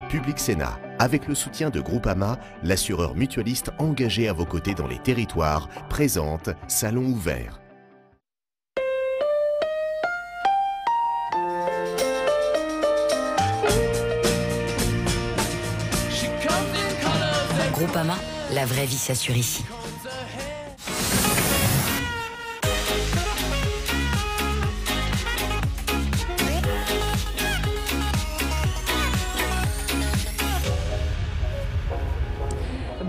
Public Sénat, avec le soutien de Groupama, l'assureur mutualiste engagé à vos côtés dans les territoires, présente Salon ouvert. Groupama, la vraie vie s'assure ici.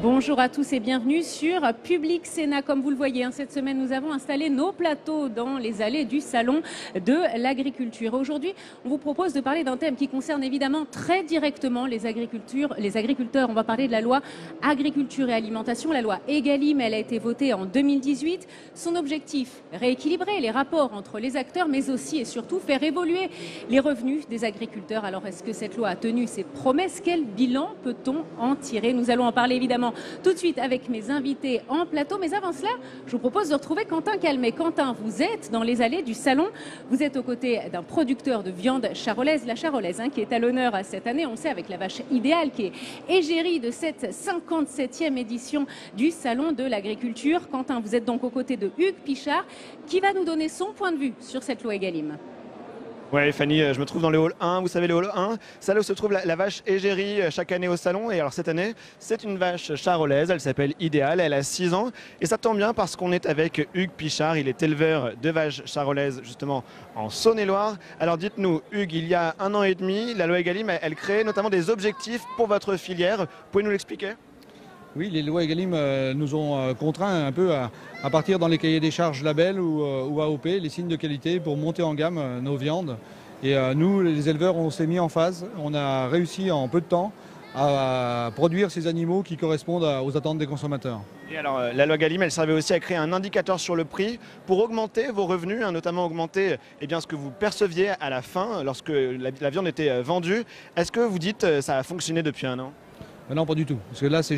Bonjour à tous et bienvenue sur Public Sénat. Comme vous le voyez, cette semaine, nous avons installé nos plateaux dans les allées du Salon de l'agriculture. Aujourd'hui, on vous propose de parler d'un thème qui concerne évidemment très directement les agriculteurs. On va parler de la loi agriculture et alimentation, la loi Egalim. Elle a été votée en 2018. Son objectif, rééquilibrer les rapports entre les acteurs, mais aussi et surtout faire évoluer les revenus des agriculteurs. Alors, est-ce que cette loi a tenu ses promesses? Quel bilan peut-on en tirer? Nous allons en parler évidemment tout de suite avec mes invités en plateau. Mais avant cela, je vous propose de retrouver Quentin Calmet. Quentin, vous êtes dans les allées du Salon. Vous êtes aux côtés d'un producteur de viande charolaise, la charolaise, qui est à l'honneur cette année. On sait avec la vache idéale qui est égérie de cette 57e édition du Salon de l'agriculture. Quentin, vous êtes donc aux côtés de Hugues Pichard qui va nous donner son point de vue sur cette loi Egalim. Oui, Fanny, je me trouve dans le hall 1. Vous savez, le hall 1, c'est là où se trouve la vache égérie chaque année au salon. Et alors cette année, c'est une vache charolaise. Elle s'appelle Idéal. Elle a 6 ans. Et ça tombe bien parce qu'on est avec Hugues Pichard. Il est éleveur de vaches charolaises, justement, en Saône-et-Loire. Alors dites-nous, Hugues, il y a 1 an et demi, la loi Egalim, elle crée notamment des objectifs pour votre filière. Pouvez nous l'expliquer ? Oui, les lois Egalim nous ont contraints un peu à partir dans les cahiers des charges label ou AOP, les signes de qualité pour monter en gamme nos viandes. Et nous, les éleveurs, on s'est mis en phase. On a réussi en peu de temps à produire ces animaux qui correspondent aux attentes des consommateurs. Et alors, la loi Egalim, elle servait aussi à créer un indicateur sur le prix pour augmenter vos revenus, notamment augmenter ce que vous perceviez à la fin lorsque la viande était vendue. Est-ce que vous dites que ça a fonctionné depuis 1 an ? Non, pas du tout. Parce que là, c'est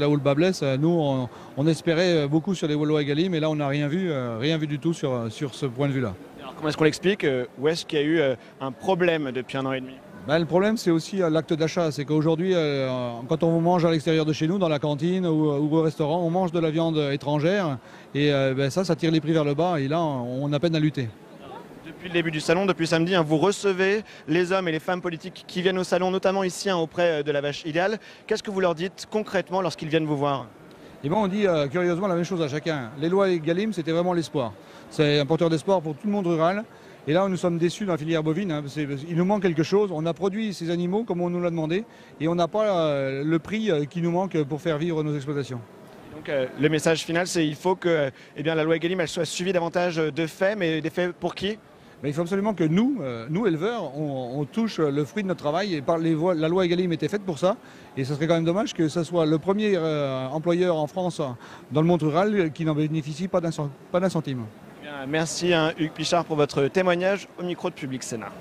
là où le bas blesse. Nous, on espérait beaucoup sur les lois Egalim, mais là, on n'a rien vu du tout sur ce point de vue-là. Alors, comment est-ce qu'on l'explique? Où est-ce qu'il y a eu un problème depuis 1 an et demi? Le problème, c'est aussi l'acte d'achat. C'est qu'aujourd'hui, quand on mange à l'extérieur de chez nous, dans la cantine ou au restaurant, on mange de la viande étrangère. Et ça tire les prix vers le bas. Et là, on a peine à lutter. Depuis le début du salon, depuis samedi, vous recevez les hommes et les femmes politiques qui viennent au salon, notamment ici auprès de la vache idéale. Qu'est-ce que vous leur dites concrètement lorsqu'ils viennent vous voir? On dit curieusement la même chose à chacun. Les lois Egalim, c'était vraiment l'espoir. C'est un porteur d'espoir pour tout le monde rural. Et là, nous sommes déçus dans la filière bovine. Il nous manque quelque chose. On a produit ces animaux comme on nous l'a demandé. Et on n'a pas le prix qui nous manque pour faire vivre nos exploitations. Donc le message final, c'est qu'il faut que la loi Egalim elle soit suivie davantage de faits, mais des faits pour qui? Il faut absolument que nous éleveurs, on touche le fruit de notre travail. Et la loi Egalim était faite pour ça. Et ce serait quand même dommage que ce soit le premier employeur en France dans le monde rural qui n'en bénéficie pas d'un centime. Bien, merci Hugues Pichard pour votre témoignage au micro de Public Sénat.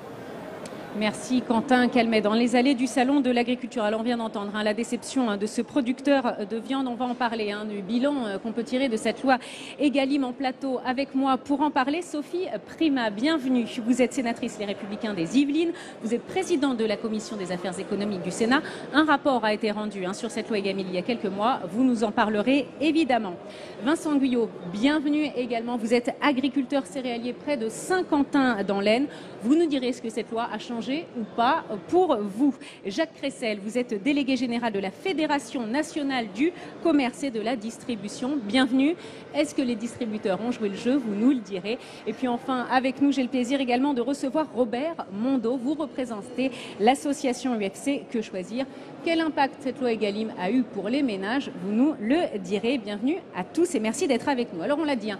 Merci Quentin Calmet. Dans les allées du Salon de l'agriculture, alors on vient d'entendre la déception de ce producteur de viande. On va en parler du bilan qu'on peut tirer de cette loi Egalim en plateau. Avec moi pour en parler, Sophie Primas, bienvenue. Vous êtes sénatrice Les Républicains des Yvelines. Vous êtes présidente de la Commission des affaires économiques du Sénat. Un rapport a été rendu sur cette loi Egalim il y a quelques mois. Vous nous en parlerez évidemment. Vincent Guyot, bienvenue également. Vous êtes agriculteur céréalier près de Saint-Quentin dans l'Aisne. Vous nous direz ce que cette loi a changé ou pas pour vous. Jacques Cressel, vous êtes délégué général de la Fédération nationale du commerce et de la distribution. Bienvenue. Est-ce que les distributeurs ont joué le jeu? Vous nous le direz. Et puis enfin, avec nous, j'ai le plaisir également de recevoir Robert Mondeau. Vous représentez l'association UFC Que Choisir. Quel impact cette loi Egalim a eu pour les ménages? Vous nous le direz. Bienvenue à tous et merci d'être avec nous. Alors on l'a dit,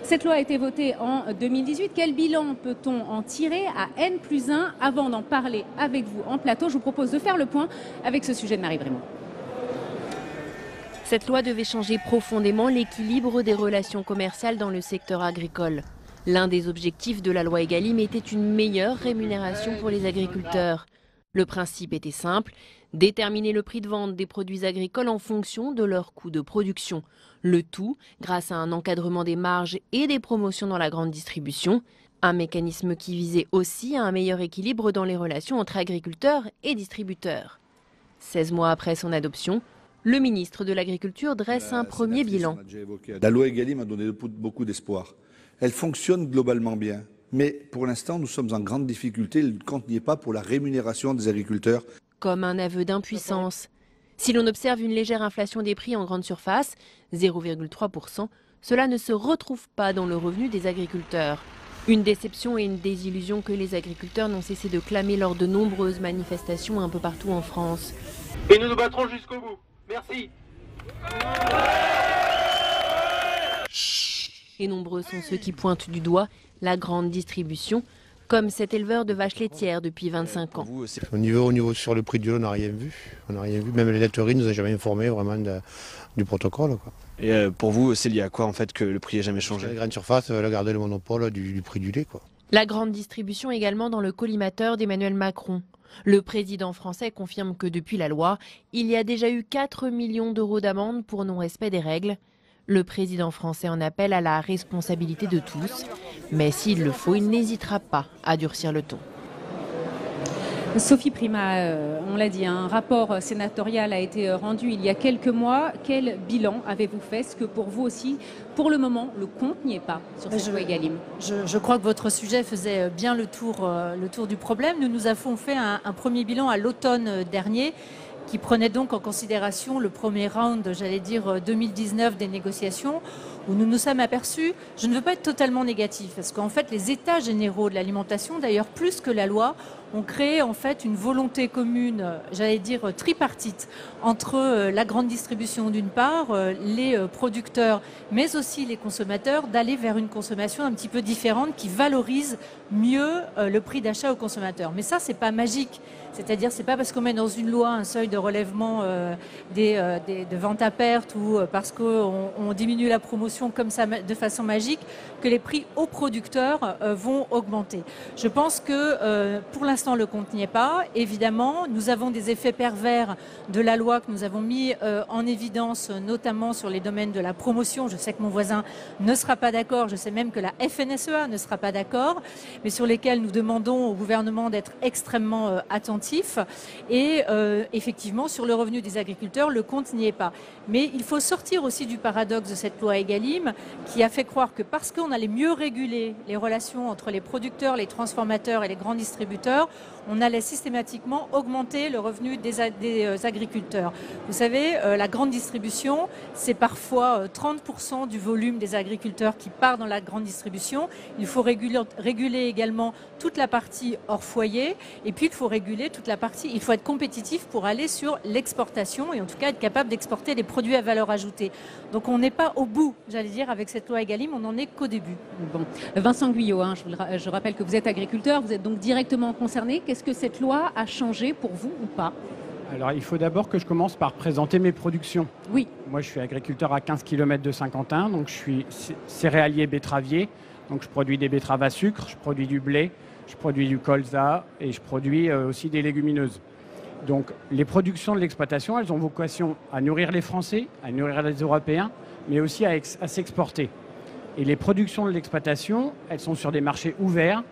cette loi a été votée en 2018. Quel bilan peut-on en tirer à N+1? Avant d'en parler avec vous en plateau, je vous propose de faire le point avec ce sujet de Marie Brémond. Cette loi devait changer profondément l'équilibre des relations commerciales dans le secteur agricole. L'un des objectifs de la loi Egalim était une meilleure rémunération pour les agriculteurs. Le principe était simple, déterminer le prix de vente des produits agricoles en fonction de leur coût de production. Le tout grâce à un encadrement des marges et des promotions dans la grande distribution. Un mécanisme qui visait aussi à un meilleur équilibre dans les relations entre agriculteurs et distributeurs. 16 mois après son adoption, le ministre de l'Agriculture dresse un premier bilan. La loi Egalim a donné beaucoup d'espoir. Elle fonctionne globalement bien. Mais pour l'instant, nous sommes en grande difficulté. Le compte n'y est pas pour la rémunération des agriculteurs. Comme un aveu d'impuissance. Si l'on observe une légère inflation des prix en grande surface, 0,3%, cela ne se retrouve pas dans le revenu des agriculteurs. Une déception et une désillusion que les agriculteurs n'ont cessé de clamer lors de nombreuses manifestations un peu partout en France. Et nous nous battrons jusqu'au bout. Merci. Et nombreux sont ceux qui pointent du doigt la grande distribution, comme cet éleveur de vaches laitières depuis 25 ans. Au niveau sur le prix du lait, on n'a rien vu. On n'a rien vu. Même les laiteries ne nous ont jamais informé vraiment du protocole, quoi. Et pour vous, c'est lié à quoi en fait que le prix n'ait jamais changé? La grande surface, elle a gardé le monopole du prix du lait, quoi. La grande distribution également dans le collimateur d'Emmanuel Macron. Le président français confirme que depuis la loi, il y a déjà eu 4 millions d'euros d'amende pour non-respect des règles. Le président français en appelle à la responsabilité de tous, mais s'il le faut, il n'hésitera pas à durcir le ton. Sophie Primas, on l'a dit, un rapport sénatorial a été rendu il y a quelques mois. Quel bilan avez-vous fait? Est-ce que pour vous aussi, pour le moment, le compte n'y est pas sur cette loi Egalim? Je crois que votre sujet faisait bien le tour du problème. Nous avons fait un premier bilan à l'automne dernier, qui prenait donc en considération le premier round, j'allais dire 2019 des négociations, où nous nous sommes aperçus, je ne veux pas être totalement négatif, parce qu'en fait les états généraux de l'alimentation, d'ailleurs plus que la loi, ont créé en fait une volonté commune, j'allais dire tripartite, entre la grande distribution d'une part, les producteurs, mais aussi les consommateurs, d'aller vers une consommation un petit peu différente qui valorise mieux le prix d'achat aux consommateurs. Mais ça, c'est pas magique. C'est-à-dire, c'est pas parce qu'on met dans une loi un seuil de relèvement de vente à perte ou parce qu'on diminue la promotion comme ça de façon magique que les prix aux producteurs vont augmenter. Je pense que pour l'instant, le compte n'y est pas. Évidemment, nous avons des effets pervers de la loi que nous avons mis en évidence, notamment sur les domaines de la promotion. Je sais que mon voisin ne sera pas d'accord. Je sais même que la FNSEA ne sera pas d'accord, mais sur lesquels nous demandons au gouvernement d'être extrêmement attentif. Et effectivement, sur le revenu des agriculteurs, le compte n'y est pas. Mais il faut sortir aussi du paradoxe de cette loi Egalim qui a fait croire que parce qu'on allait mieux réguler les relations entre les producteurs, les transformateurs et les grands distributeurs, on allait systématiquement augmenter le revenu des agriculteurs. Vous savez, la grande distribution, c'est parfois 30% du volume des agriculteurs qui part dans la grande distribution. Il faut réguler également toute la partie hors foyer et puis il faut réguler toute la partie, il faut être compétitif pour aller sur l'exportation et en tout cas être capable d'exporter des produits à valeur ajoutée. Donc on n'est pas au bout, j'allais dire, avec cette loi Egalim, on n'en est qu'au début. Bon. Vincent Guyot, je rappelle que vous êtes agriculteur, vous êtes donc directement concerné. Qu'est-ce que cette loi a changé pour vous ou pas? Alors il faut d'abord que je commence par présenter mes productions. Oui. Moi je suis agriculteur à 15 km de Saint-Quentin, donc je suis céréalier betteravier. Donc je produis des betteraves à sucre, je produis du blé, je produis du colza et je produis aussi des légumineuses. Donc les productions de l'exploitation, elles ont vocation à nourrir les Français, à nourrir les Européens, mais aussi à s'exporter. Et les productions de l'exploitation, elles sont sur des marchés ouverts,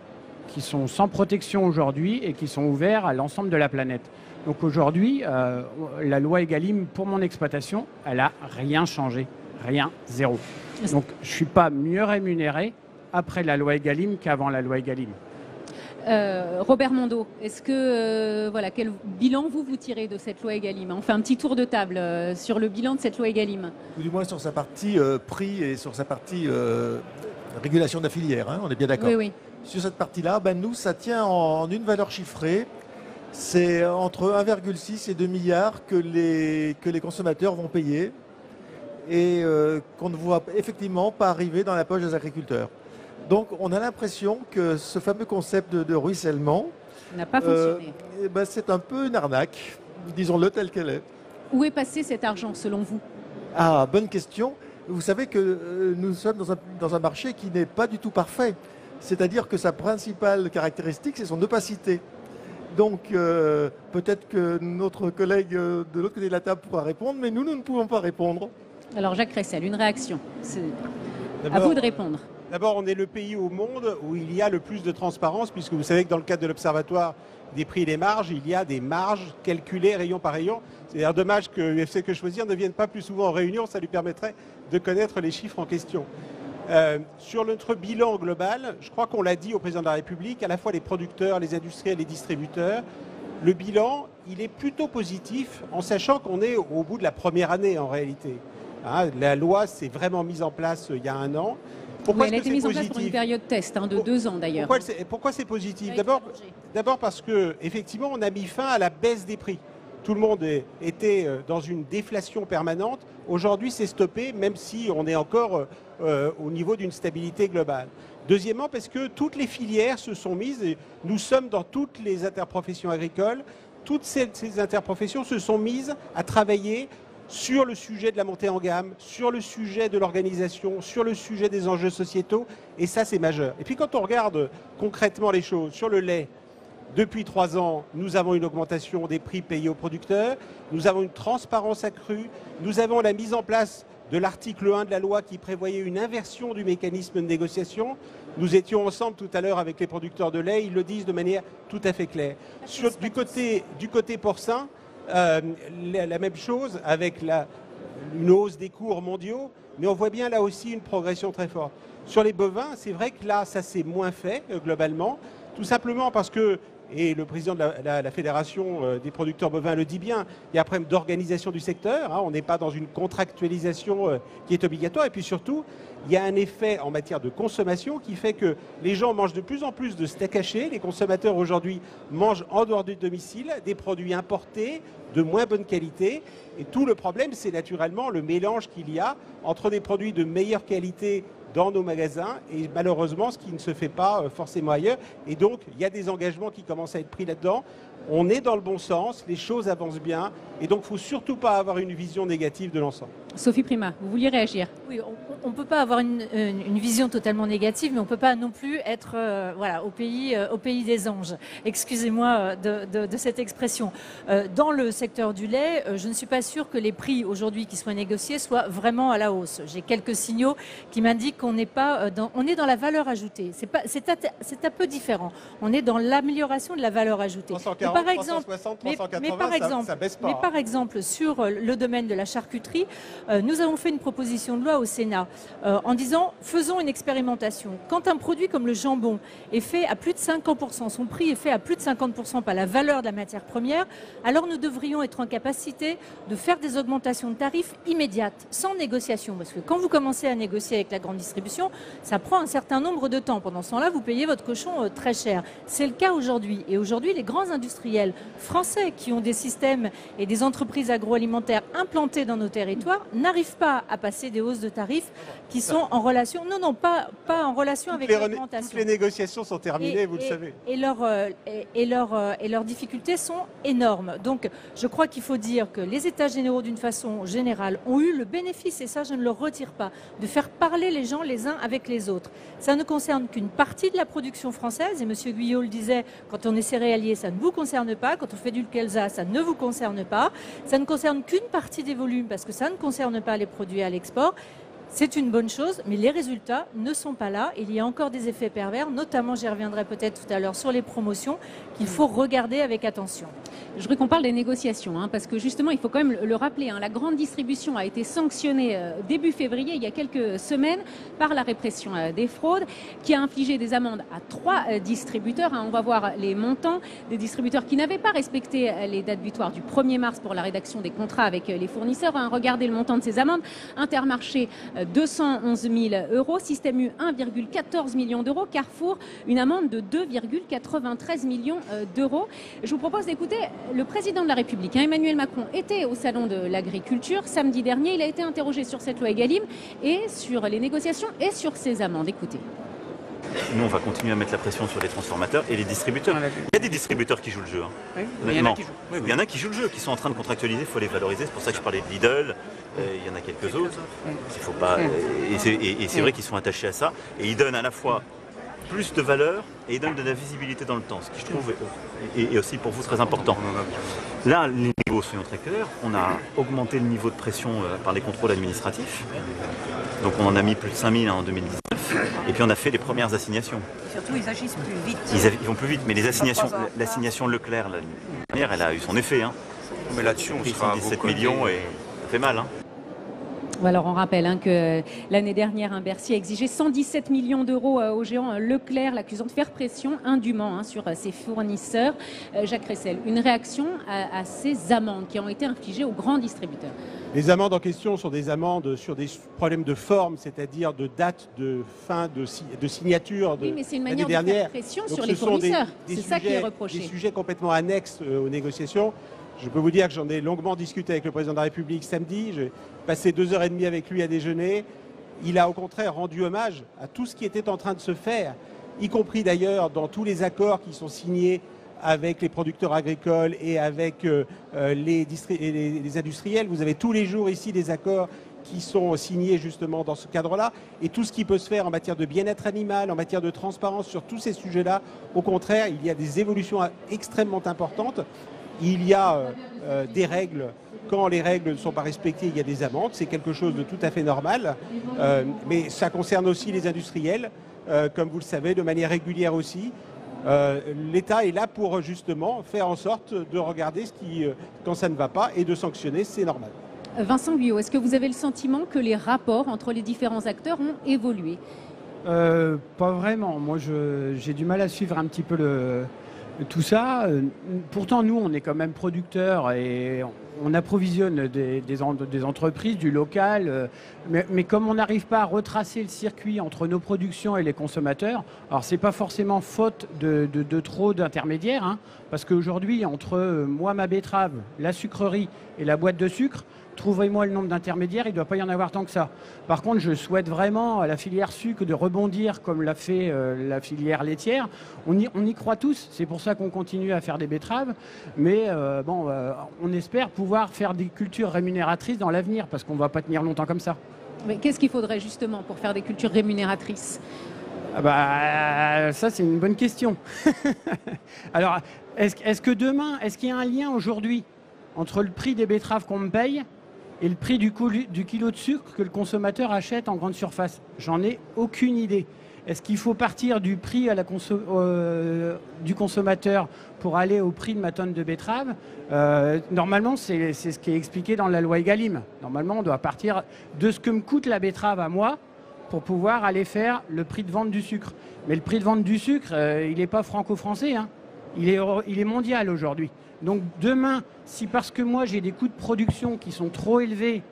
qui sont sans protection aujourd'hui et qui sont ouverts à l'ensemble de la planète. Donc aujourd'hui, la loi Egalim pour mon exploitation, elle n'a rien changé, rien, zéro. Donc je ne suis pas mieux rémunéré après la loi Egalim qu'avant la loi Egalim. Robert Mondeau, est-ce que quel bilan vous tirez de cette loi Egalim? On fait un petit tour de table sur le bilan de cette loi Egalim. Ou du moins sur sa partie prix et sur sa partie régulation de la filière, hein, on est bien d'accord. Oui, oui. Sur cette partie-là, nous, ça tient en une valeur chiffrée. C'est entre 1,6 et 2 milliards que les consommateurs vont payer et qu'on ne voit effectivement pas arriver dans la poche des agriculteurs. Donc on a l'impression que ce fameux concept de ruissellement n'a pas fonctionné. C'est un peu une arnaque, disons-le tel qu'elle est. Où est passé cet argent selon vous? Ah, bonne question. Vous savez que nous sommes dans un marché qui n'est pas du tout parfait. C'est-à-dire que sa principale caractéristique, c'est son opacité. Donc peut-être que notre collègue de l'autre côté de la table pourra répondre, mais nous ne pouvons pas répondre. Alors Jacques Ressel, une réaction. À vous de répondre. D'abord, on est le pays au monde où il y a le plus de transparence, puisque vous savez que dans le cadre de l'Observatoire des prix et des marges, il y a des marges calculées rayon par rayon. C'est d'ailleurs dommage que UFC Que Choisir ne vienne pas plus souvent en réunion, ça lui permettrait de connaître les chiffres en question. Sur notre bilan global, je crois qu'on l'a dit au président de la République, à la fois les producteurs, les industriels, les distributeurs, le bilan, il est plutôt positif, en sachant qu'on est au bout de la première année en réalité. Hein, la loi s'est vraiment mise en place il y a 1 an. Pourquoi elle a été mise en place pour une période test de 2 ans d'ailleurs. Pourquoi c'est positif? D'abord parce que effectivement on a mis fin à la baisse des prix. Tout le monde était dans une déflation permanente. Aujourd'hui c'est stoppé, même si on est encore au niveau d'une stabilité globale. Deuxièmement parce que toutes les filières se sont mises, et nous sommes dans toutes les interprofessions agricoles, toutes ces interprofessions se sont mises à travailler sur le sujet de la montée en gamme, sur le sujet de l'organisation, sur le sujet des enjeux sociétaux, et ça c'est majeur. Et puis quand on regarde concrètement les choses, sur le lait, depuis 3 ans, nous avons une augmentation des prix payés aux producteurs, nous avons une transparence accrue, nous avons la mise en place de l'article 1 de la loi qui prévoyait une inversion du mécanisme de négociation. Nous étions ensemble tout à l'heure avec les producteurs de lait, ils le disent de manière tout à fait claire. Du côté porcin, la même chose avec une hausse des cours mondiaux, mais on voit bien là aussi une progression très forte. Sur les bovins, c'est vrai que là, ça s'est moins fait globalement, tout simplement parce que, et le président de la Fédération des producteurs bovins le dit bien, il y a un problème d'organisation du secteur, hein, on n'est pas dans une contractualisation qui est obligatoire, et puis surtout, il y a un effet en matière de consommation qui fait que les gens mangent de plus en plus de steak haché, les consommateurs aujourd'hui mangent en dehors du domicile des produits importés de moins bonne qualité, et tout le problème c'est naturellement le mélange qu'il y a entre des produits de meilleure qualité dans nos magasins et malheureusement ce qui ne se fait pas forcément ailleurs, et donc il y a des engagements qui commencent à être pris là-dedans. On est dans le bon sens, les choses avancent bien, et donc il ne faut surtout pas avoir une vision négative de l'ensemble. Sophie Primas, vous vouliez réagir? Oui, on ne peut pas avoir une vision totalement négative, mais on ne peut pas non plus être voilà, au pays des anges. Excusez-moi de cette expression. Dans le secteur du lait, je ne suis pas sûre que les prix aujourd'hui qui soient négociés soient vraiment à la hausse. J'ai quelques signaux qui m'indiquent qu'on n'est pas on est dans la valeur ajoutée. C'est un peu différent. On est dans l'amélioration de la valeur ajoutée. 340, par exemple, 360, 380, ça baisse pas. Mais par exemple, sur le domaine de la charcuterie, nous avons fait une proposition de loi au Sénat en disant faisons une expérimentation. Quand un produit comme le jambon est fait à plus de 50%, son prix est fait à plus de 50% par la valeur de la matière première, alors nous devrions être en capacité de faire des augmentations de tarifs immédiates, sans négociation. Parce que quand vous commencez à négocier avec la grande distribution, ça prend un certain nombre de temps. Pendant ce temps-là, vous payez votre cochon très cher. C'est le cas aujourd'hui. Et aujourd'hui, les grands industriels français qui ont des systèmes et des entreprises agroalimentaires implantées dans nos territoires n'arrivent pas à passer des hausses de tarifs qui sont en relation, pas en relation avec l'augmentation. Toutes les négociations sont terminées, vous le savez. Et leurs difficultés sont énormes. Donc, je crois qu'il faut dire que les États généraux, d'une façon générale, ont eu le bénéfice, et ça je ne le retire pas, de faire parler les gens les uns avec les autres. Ça ne concerne qu'une partie de la production française, et M. Guyot le disait, quand on est céréalier, ça ne vous concerne pas, quand on fait du colza, ça ne vous concerne pas, ça ne concerne qu'une partie des volumes, parce que ça ne concerne pas les produits à l'export. C'est une bonne chose, mais les résultats ne sont pas là. Il y a encore des effets pervers, notamment, j'y reviendrai peut-être tout à l'heure, sur les promotions, qu'il faut regarder avec attention. Je voudrais qu'on parle des négociations, parce que justement, il faut quand même le rappeler, la grande distribution a été sanctionnée début février, il y a quelques semaines, par la répression des fraudes, qui a infligé des amendes à 3 distributeurs. On va voir les montants des distributeurs qui n'avaient pas respecté les dates butoirs du 1er mars pour la rédaction des contrats avec les fournisseurs. Regardez le montant de ces amendes. Intermarché, 211 000 €, Système U 1,14 million d'euros, Carrefour une amende de 2,93 millions d'euros. Je vous propose d'écouter le président de la République, Emmanuel Macron, était au salon de l'agriculture samedi dernier. Il a été interrogé sur cette loi Egalim et sur les négociations et sur ces amendes. Écoutez. Nous, on va continuer à mettre la pression sur les transformateurs et les distributeurs. Il y a des distributeurs qui jouent le jeu. Oui, il y en a qui jouent. Il y en a qui jouent le jeu, qui sont en train de contractualiser, il faut les valoriser. C'est pour ça que je parlais de Lidl, il y en a quelques autres. Il faut pas, et c'est vrai qu'ils sont attachés à ça. Et ils donnent à la fois plus de valeur et ils donnent de la visibilité dans le temps, ce qui je trouve est aussi pour vous très important. Là, les niveau, soyons très clairs, on a augmenté le niveau de pression par les contrôles administratifs. Donc on en a mis plus de 5000 en 2019. Et puis on a fait les premières assignations. Surtout, ils agissent plus vite. Ils vont plus vite, mais les assignations, l'assignation Leclerc, l'année dernière, elle a eu son effet. Hein. Mais là-dessus, on sera 17 millions et ça fait mal. Hein. Alors on rappelle que l'année dernière, Bercy a exigé 117 millions d'euros au géant Leclerc, l'accusant de faire pression indûment sur ses fournisseurs. Jacques Ressel, une réaction à ces amendes qui ont été infligées aux grands distributeurs. Les amendes en question sont des amendes sur des problèmes de forme, c'est-à-dire de date de fin de signature de oui, mais c'est une l'année manière dernière. de faire pression Donc, sur les fournisseurs. C'est ça qui est des reproché. sujets complètement annexes aux négociations. Je peux vous dire que j'en ai longuement discuté avec le président de la République samedi. J'ai passé 2h30 avec lui à déjeuner. Il a au contraire rendu hommage à tout ce qui était en train de se faire, y compris d'ailleurs dans tous les accords qui sont signés avec les producteurs agricoles et avec les industriels. Vous avez tous les jours ici des accords qui sont signés justement dans ce cadre-là. Et tout ce qui peut se faire en matière de bien-être animal, en matière de transparence sur tous ces sujets-là, au contraire, il y a des évolutions extrêmement importantes. Il y a des règles. Quand les règles ne sont pas respectées, il y a des amendes. C'est quelque chose de tout à fait normal. Mais ça concerne aussi les industriels, comme vous le savez, de manière régulière aussi. L'État est là pour justement faire en sorte de regarder quand ça ne va pas et de sanctionner, c'est normal. Vincent Guyot, est-ce que vous avez le sentiment que les rapports entre les différents acteurs ont évolué? Pas vraiment. Moi, j'ai du mal à suivre un petit peu tout ça. Pourtant, nous, on est quand même producteurs et on approvisionne des entreprises, du local. Mais comme on n'arrive pas à retracer le circuit entre nos productions et les consommateurs, alors c'est pas forcément faute de trop d'intermédiaires, hein, parce qu'aujourd'hui, entre moi, ma betterave, la sucrerie et la boîte de sucre, trouvez-moi le nombre d'intermédiaires, il ne doit pas y en avoir tant que ça. Par contre, je souhaite vraiment à la filière sucre de rebondir comme l'a fait la filière laitière. On y croit tous, c'est pour ça qu'on continue à faire des betteraves. Mais on espère pouvoir faire des cultures rémunératrices dans l'avenir, parce qu'on ne va pas tenir longtemps comme ça. Mais qu'est-ce qu'il faudrait justement pour faire des cultures rémunératrices? Ça, c'est une bonne question. Alors, est-ce que demain, est-ce qu'il y a un lien aujourd'hui entre le prix des betteraves qu'on me paye et le prix du kilo de sucre que le consommateur achète en grande surface? J'en ai aucune idée. Est-ce qu'il faut partir du prix du consommateur pour aller au prix de ma tonne de betterave? Normalement, c'est ce qui est expliqué dans la loi Egalim. Normalement, on doit partir de ce que me coûte la betterave à moi pour pouvoir aller faire le prix de vente du sucre. Mais le prix de vente du sucre, il n'est pas franco-français, hein. Il est mondial aujourd'hui. Donc demain, si parce que moi j'ai des coûts de production qui sont trop élevés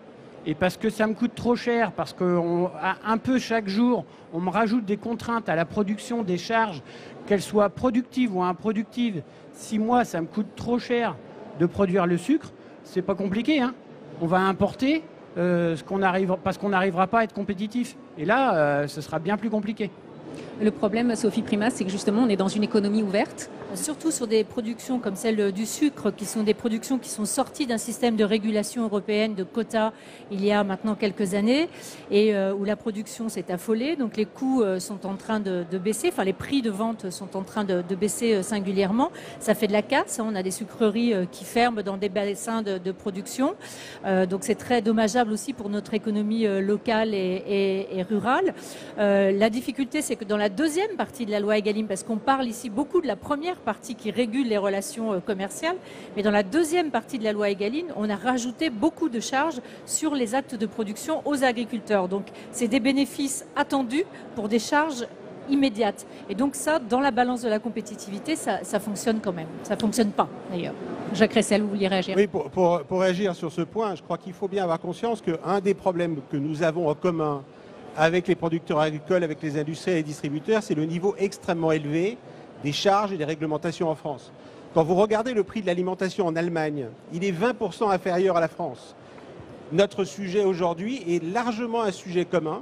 et parce que ça me coûte trop cher, parce qu'un peu chaque jour, on me rajoute des contraintes à la production, des charges, qu'elles soient productives ou improductives, si moi ça me coûte trop cher de produire le sucre, c'est pas compliqué, hein. On va importer parce qu'on n'arrivera pas à être compétitif. Et là, ce sera bien plus compliqué. Le problème, Sophie Primas, c'est que justement, on est dans une économie ouverte. Surtout sur des productions comme celle du sucre, qui sont des productions qui sont sorties d'un système de régulation européenne de quotas il y a maintenant quelques années, et où la production s'est affolée. Donc les coûts sont en train de baisser, enfin les prix de vente sont en train de baisser singulièrement. Ça fait de la casse, hein. On a des sucreries qui ferment dans des bassins de production. Donc c'est très dommageable aussi pour notre économie locale et rurale. La difficulté, c'est que dans la deuxième partie de la loi Egalim, parce qu'on parle ici beaucoup de la première partie qui régule les relations commerciales, mais dans la deuxième partie de la loi Egalim, on a rajouté beaucoup de charges sur les actes de production aux agriculteurs. Donc c'est des bénéfices attendus pour des charges immédiates. Et donc ça, dans la balance de la compétitivité, ça fonctionne quand même. Ça ne fonctionne pas d'ailleurs. Jacques Ressel, vous vouliez réagir? Oui, pour réagir sur ce point, je crois qu'il faut bien avoir conscience qu'un des problèmes que nous avons en commun avec les producteurs agricoles, avec les industriels et les distributeurs, c'est le niveau extrêmement élevé des charges et des réglementations en France. Quand vous regardez le prix de l'alimentation en Allemagne, il est 20% inférieur à la France. Notre sujet aujourd'hui est largement un sujet commun.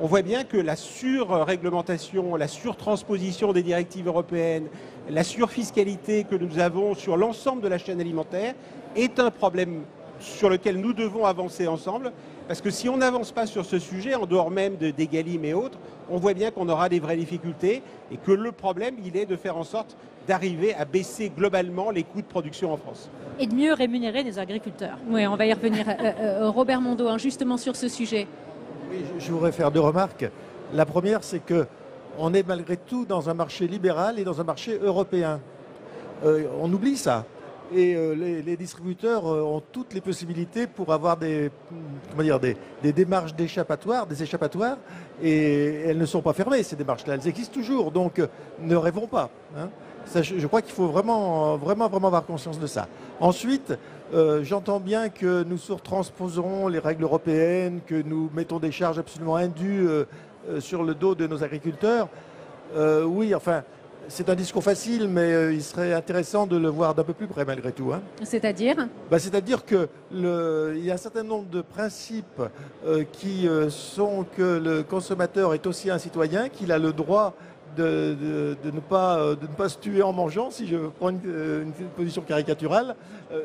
On voit bien que la surréglementation, la surtransposition des directives européennes, la surfiscalité que nous avons sur l'ensemble de la chaîne alimentaire est un problème sur lequel nous devons avancer ensemble. Parce que si on n'avance pas sur ce sujet, en dehors même d'Egalim et autres, on voit bien qu'on aura des vraies difficultés et que le problème, il est de faire en sorte d'arriver à baisser globalement les coûts de production en France. Et de mieux rémunérer les agriculteurs. Oui, on va y revenir. Robert Mondeau, hein, justement sur ce sujet. Oui, je voudrais faire 2 remarques. La première, c'est que on est malgré tout dans un marché libéral et dans un marché européen. On oublie ça. Et les distributeurs ont toutes les possibilités pour avoir des démarches d'échappatoire, des échappatoires, et elles ne sont pas fermées, ces démarches-là. Elles existent toujours, donc ne rêvons pas. Hein. Ça, je crois qu'il faut vraiment avoir conscience de ça. Ensuite, j'entends bien que nous surtransposerons les règles européennes, que nous mettons des charges absolument indues sur le dos de nos agriculteurs. Oui, enfin, c'est un discours facile, mais il serait intéressant de le voir d'un peu plus près malgré tout. Hein. C'est-à-dire C'est-à-dire qu'il y a un certain nombre de principes qui sont que le consommateur est aussi un citoyen, qu'il a le droit de ne pas se tuer en mangeant, si je prends une position caricaturale.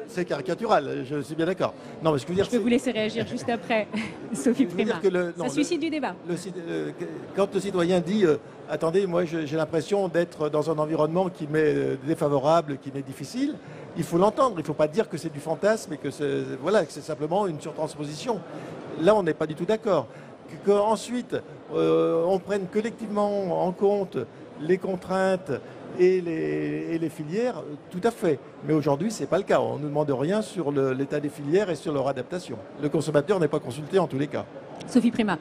C'est caricatural, je suis bien d'accord. Non, mais ce que je peux vous laisser réagir juste après, Sophie Primas. Ça suscite du débat. Quand le citoyen dit attendez, moi j'ai l'impression d'être dans un environnement qui m'est défavorable, qui m'est difficile, il faut l'entendre. Il ne faut pas dire que c'est du fantasme et que c'est simplement une surtransposition. Là, on n'est pas du tout d'accord. Qu'ensuite, on prenne collectivement en compte les contraintes et les filières, tout à fait. Mais aujourd'hui, ce n'est pas le cas. On ne nous demande rien sur l'état des filières et sur leur adaptation. Le consommateur n'est pas consulté en tous les cas. Sophie Primas.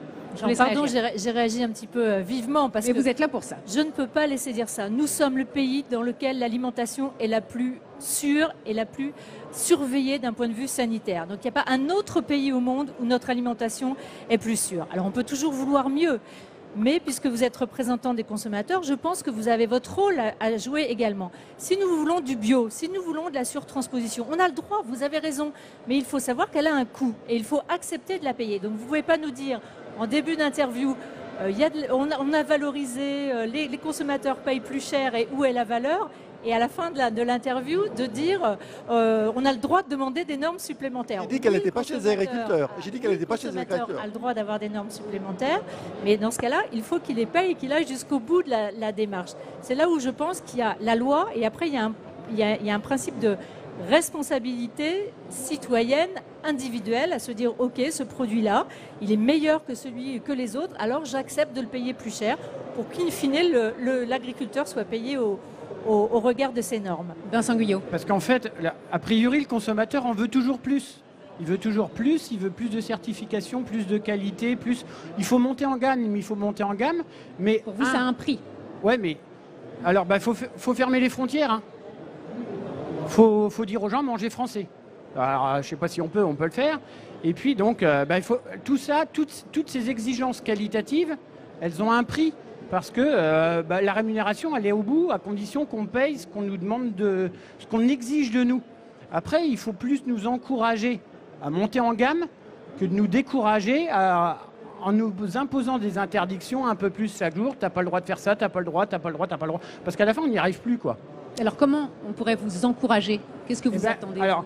Pardon, j'ai réagi un petit peu vivement parce que vous êtes là pour ça. Je ne peux pas laisser dire ça. Nous sommes le pays dans lequel l'alimentation est la plus sûre et la plus surveillée d'un point de vue sanitaire. Donc il n'y a pas un autre pays au monde où notre alimentation est plus sûre. Alors on peut toujours vouloir mieux, mais puisque vous êtes représentant des consommateurs, je pense que vous avez votre rôle à jouer également. Si nous voulons du bio, si nous voulons de la surtransposition, on a le droit, vous avez raison, mais il faut savoir qu'elle a un coût et il faut accepter de la payer. Donc vous ne pouvez pas nous dire en début d'interview, on a valorisé, les consommateurs payent plus cher et où est la valeur ? Et à la fin de l'interview, de dire on a le droit de demander des normes supplémentaires. J'ai dit qu'elle n'était pas chez les agriculteurs. J'ai dit qu'elle n'était pas chez les agriculteurs. Le consommateur a le droit d'avoir des normes supplémentaires, mais dans ce cas-là, il faut qu'il les paye et qu'il aille jusqu'au bout de la démarche. C'est là où je pense qu'il y a la loi et après il y a un principe de responsabilité citoyenne individuelle à se dire ok, ce produit-là, il est meilleur que les autres, alors j'accepte de le payer plus cher pour qu'in fine l'agriculteur soit payé au regard de ces normes. Vincent Guyot. Parce qu'en fait, a priori, le consommateur en veut toujours plus. Il veut toujours plus, il veut plus de certification, plus de qualité, plus. Il faut monter en gamme, mais pour vous, ça a un prix. Ouais, mais alors, faut fermer les frontières. Hein. Faut dire aux gens manger français. Alors, je ne sais pas si on peut le faire. Et puis donc, il faut tout ça, toutes ces exigences qualitatives, elles ont un prix. Parce que la rémunération, elle est au bout, à condition qu'on paye ce qu'on nous demande, ce qu'on exige de nous. Après, il faut plus nous encourager à monter en gamme que de nous décourager en nous imposant des interdictions un peu plus chaque jour. T'as pas le droit de faire ça, t'as pas le droit. Parce qu'à la fin, on n'y arrive plus, quoi. Alors, comment on pourrait vous encourager ? Qu'est-ce que vous attendez ? Alors,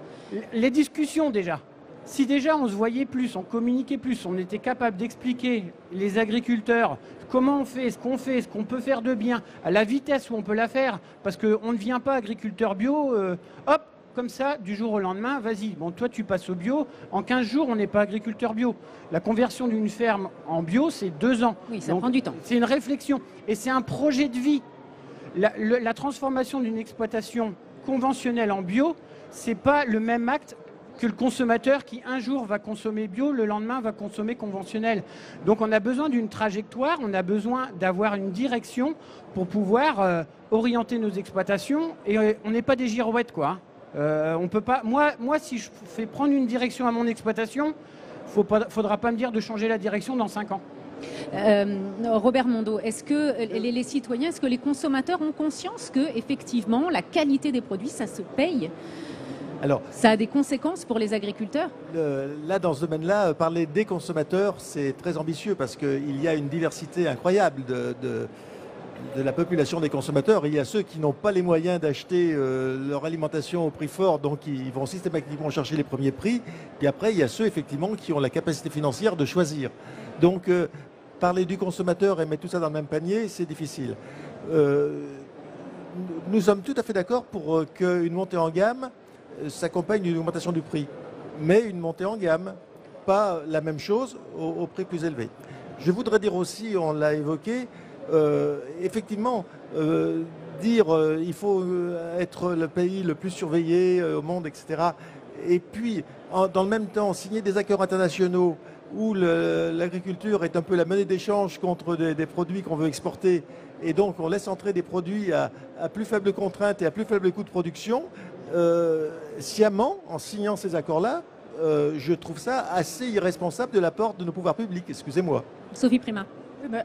les discussions déjà. Si déjà on se voyait plus, on communiquait plus, on était capable d'expliquer les agriculteurs comment on fait, ce qu'on peut faire de bien, à la vitesse où on peut la faire, parce qu'on ne vient pas agriculteur bio, hop, comme ça, du jour au lendemain, vas-y, bon, toi tu passes au bio, en 15 jours on n'est pas agriculteur bio. La conversion d'une ferme en bio, c'est 2 ans. Oui, ça prend du temps. C'est une réflexion, et c'est un projet de vie. La transformation d'une exploitation conventionnelle en bio, c'est pas le même acte que le consommateur qui un jour va consommer bio, le lendemain va consommer conventionnel. Donc on a besoin d'une trajectoire, on a besoin d'avoir une direction pour pouvoir orienter nos exploitations et on n'est pas des girouettes, quoi. On peut pas. Moi, si je fais prendre une direction à mon exploitation, faudra pas me dire de changer la direction dans 5 ans. Robert Mondeau, est-ce que les citoyens, est-ce que les consommateurs ont conscience que effectivement la qualité des produits, ça se paye ? Alors, ça a des conséquences pour les agriculteurs ? Là, dans ce domaine-là, parler des consommateurs, c'est très ambitieux parce qu'il y a une diversité incroyable de la population des consommateurs. Il y a ceux qui n'ont pas les moyens d'acheter leur alimentation au prix fort, donc ils vont systématiquement chercher les premiers prix. Puis après, il y a ceux, effectivement, qui ont la capacité financière de choisir. Donc, parler du consommateur et mettre tout ça dans le même panier, c'est difficile. Nous sommes tout à fait d'accord pour qu'une montée en gamme s'accompagne d'une augmentation du prix, mais une montée en gamme, pas la même chose au prix plus élevé. Je voudrais dire aussi, on l'a évoqué, effectivement, dire il faut être le pays le plus surveillé au monde, etc. Et puis, dans le même temps, signer des accords internationaux où l'agriculture est un peu la monnaie d'échange contre des produits qu'on veut exporter, et donc on laisse entrer des produits à plus faible contrainte et à plus faible coût de production, sciemment, en signant ces accords-là, je trouve ça assez irresponsable de la part de nos pouvoirs publics, excusez-moi. Sophie Primas.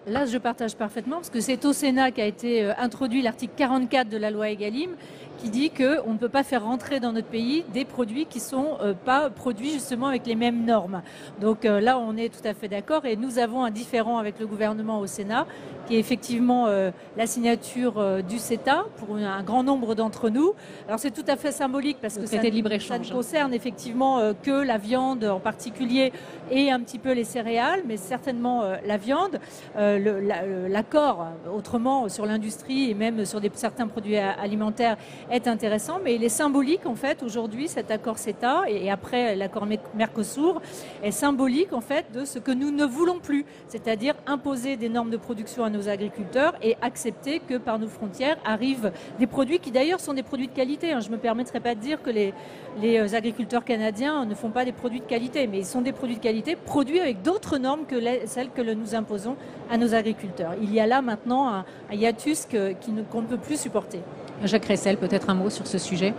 Là, je partage parfaitement, parce que c'est au Sénat qu'a été introduit l'article 44 de la loi Egalim, qui dit qu'on ne peut pas faire rentrer dans notre pays des produits qui ne sont pas produits justement avec les mêmes normes. Donc là, on est tout à fait d'accord, et nous avons un différend avec le gouvernement au Sénat, qui est effectivement la signature du CETA pour un grand nombre d'entre nous. Alors c'est tout à fait symbolique, parce que ça ne concerne effectivement que la viande en particulier et un petit peu les céréales, mais certainement la viande. L'accord, autrement, sur l'industrie et même sur certains produits alimentaires est intéressant, mais il est symbolique en fait aujourd'hui, cet accord CETA et après l'accord Mercosur est symbolique en fait de ce que nous ne voulons plus, c'est-à-dire imposer des normes de production à nos agriculteurs et accepter que par nos frontières arrivent des produits qui d'ailleurs sont des produits de qualité. Je ne me permettrai pas de dire que les agriculteurs canadiens ne font pas des produits de qualité, mais ils sont des produits de qualité produits avec d'autres normes que celles que nous imposons à nos agriculteurs. Il y a là maintenant un hiatus qu'on ne peut plus supporter. Jacques Ressel, peut-être un mot sur ce sujet.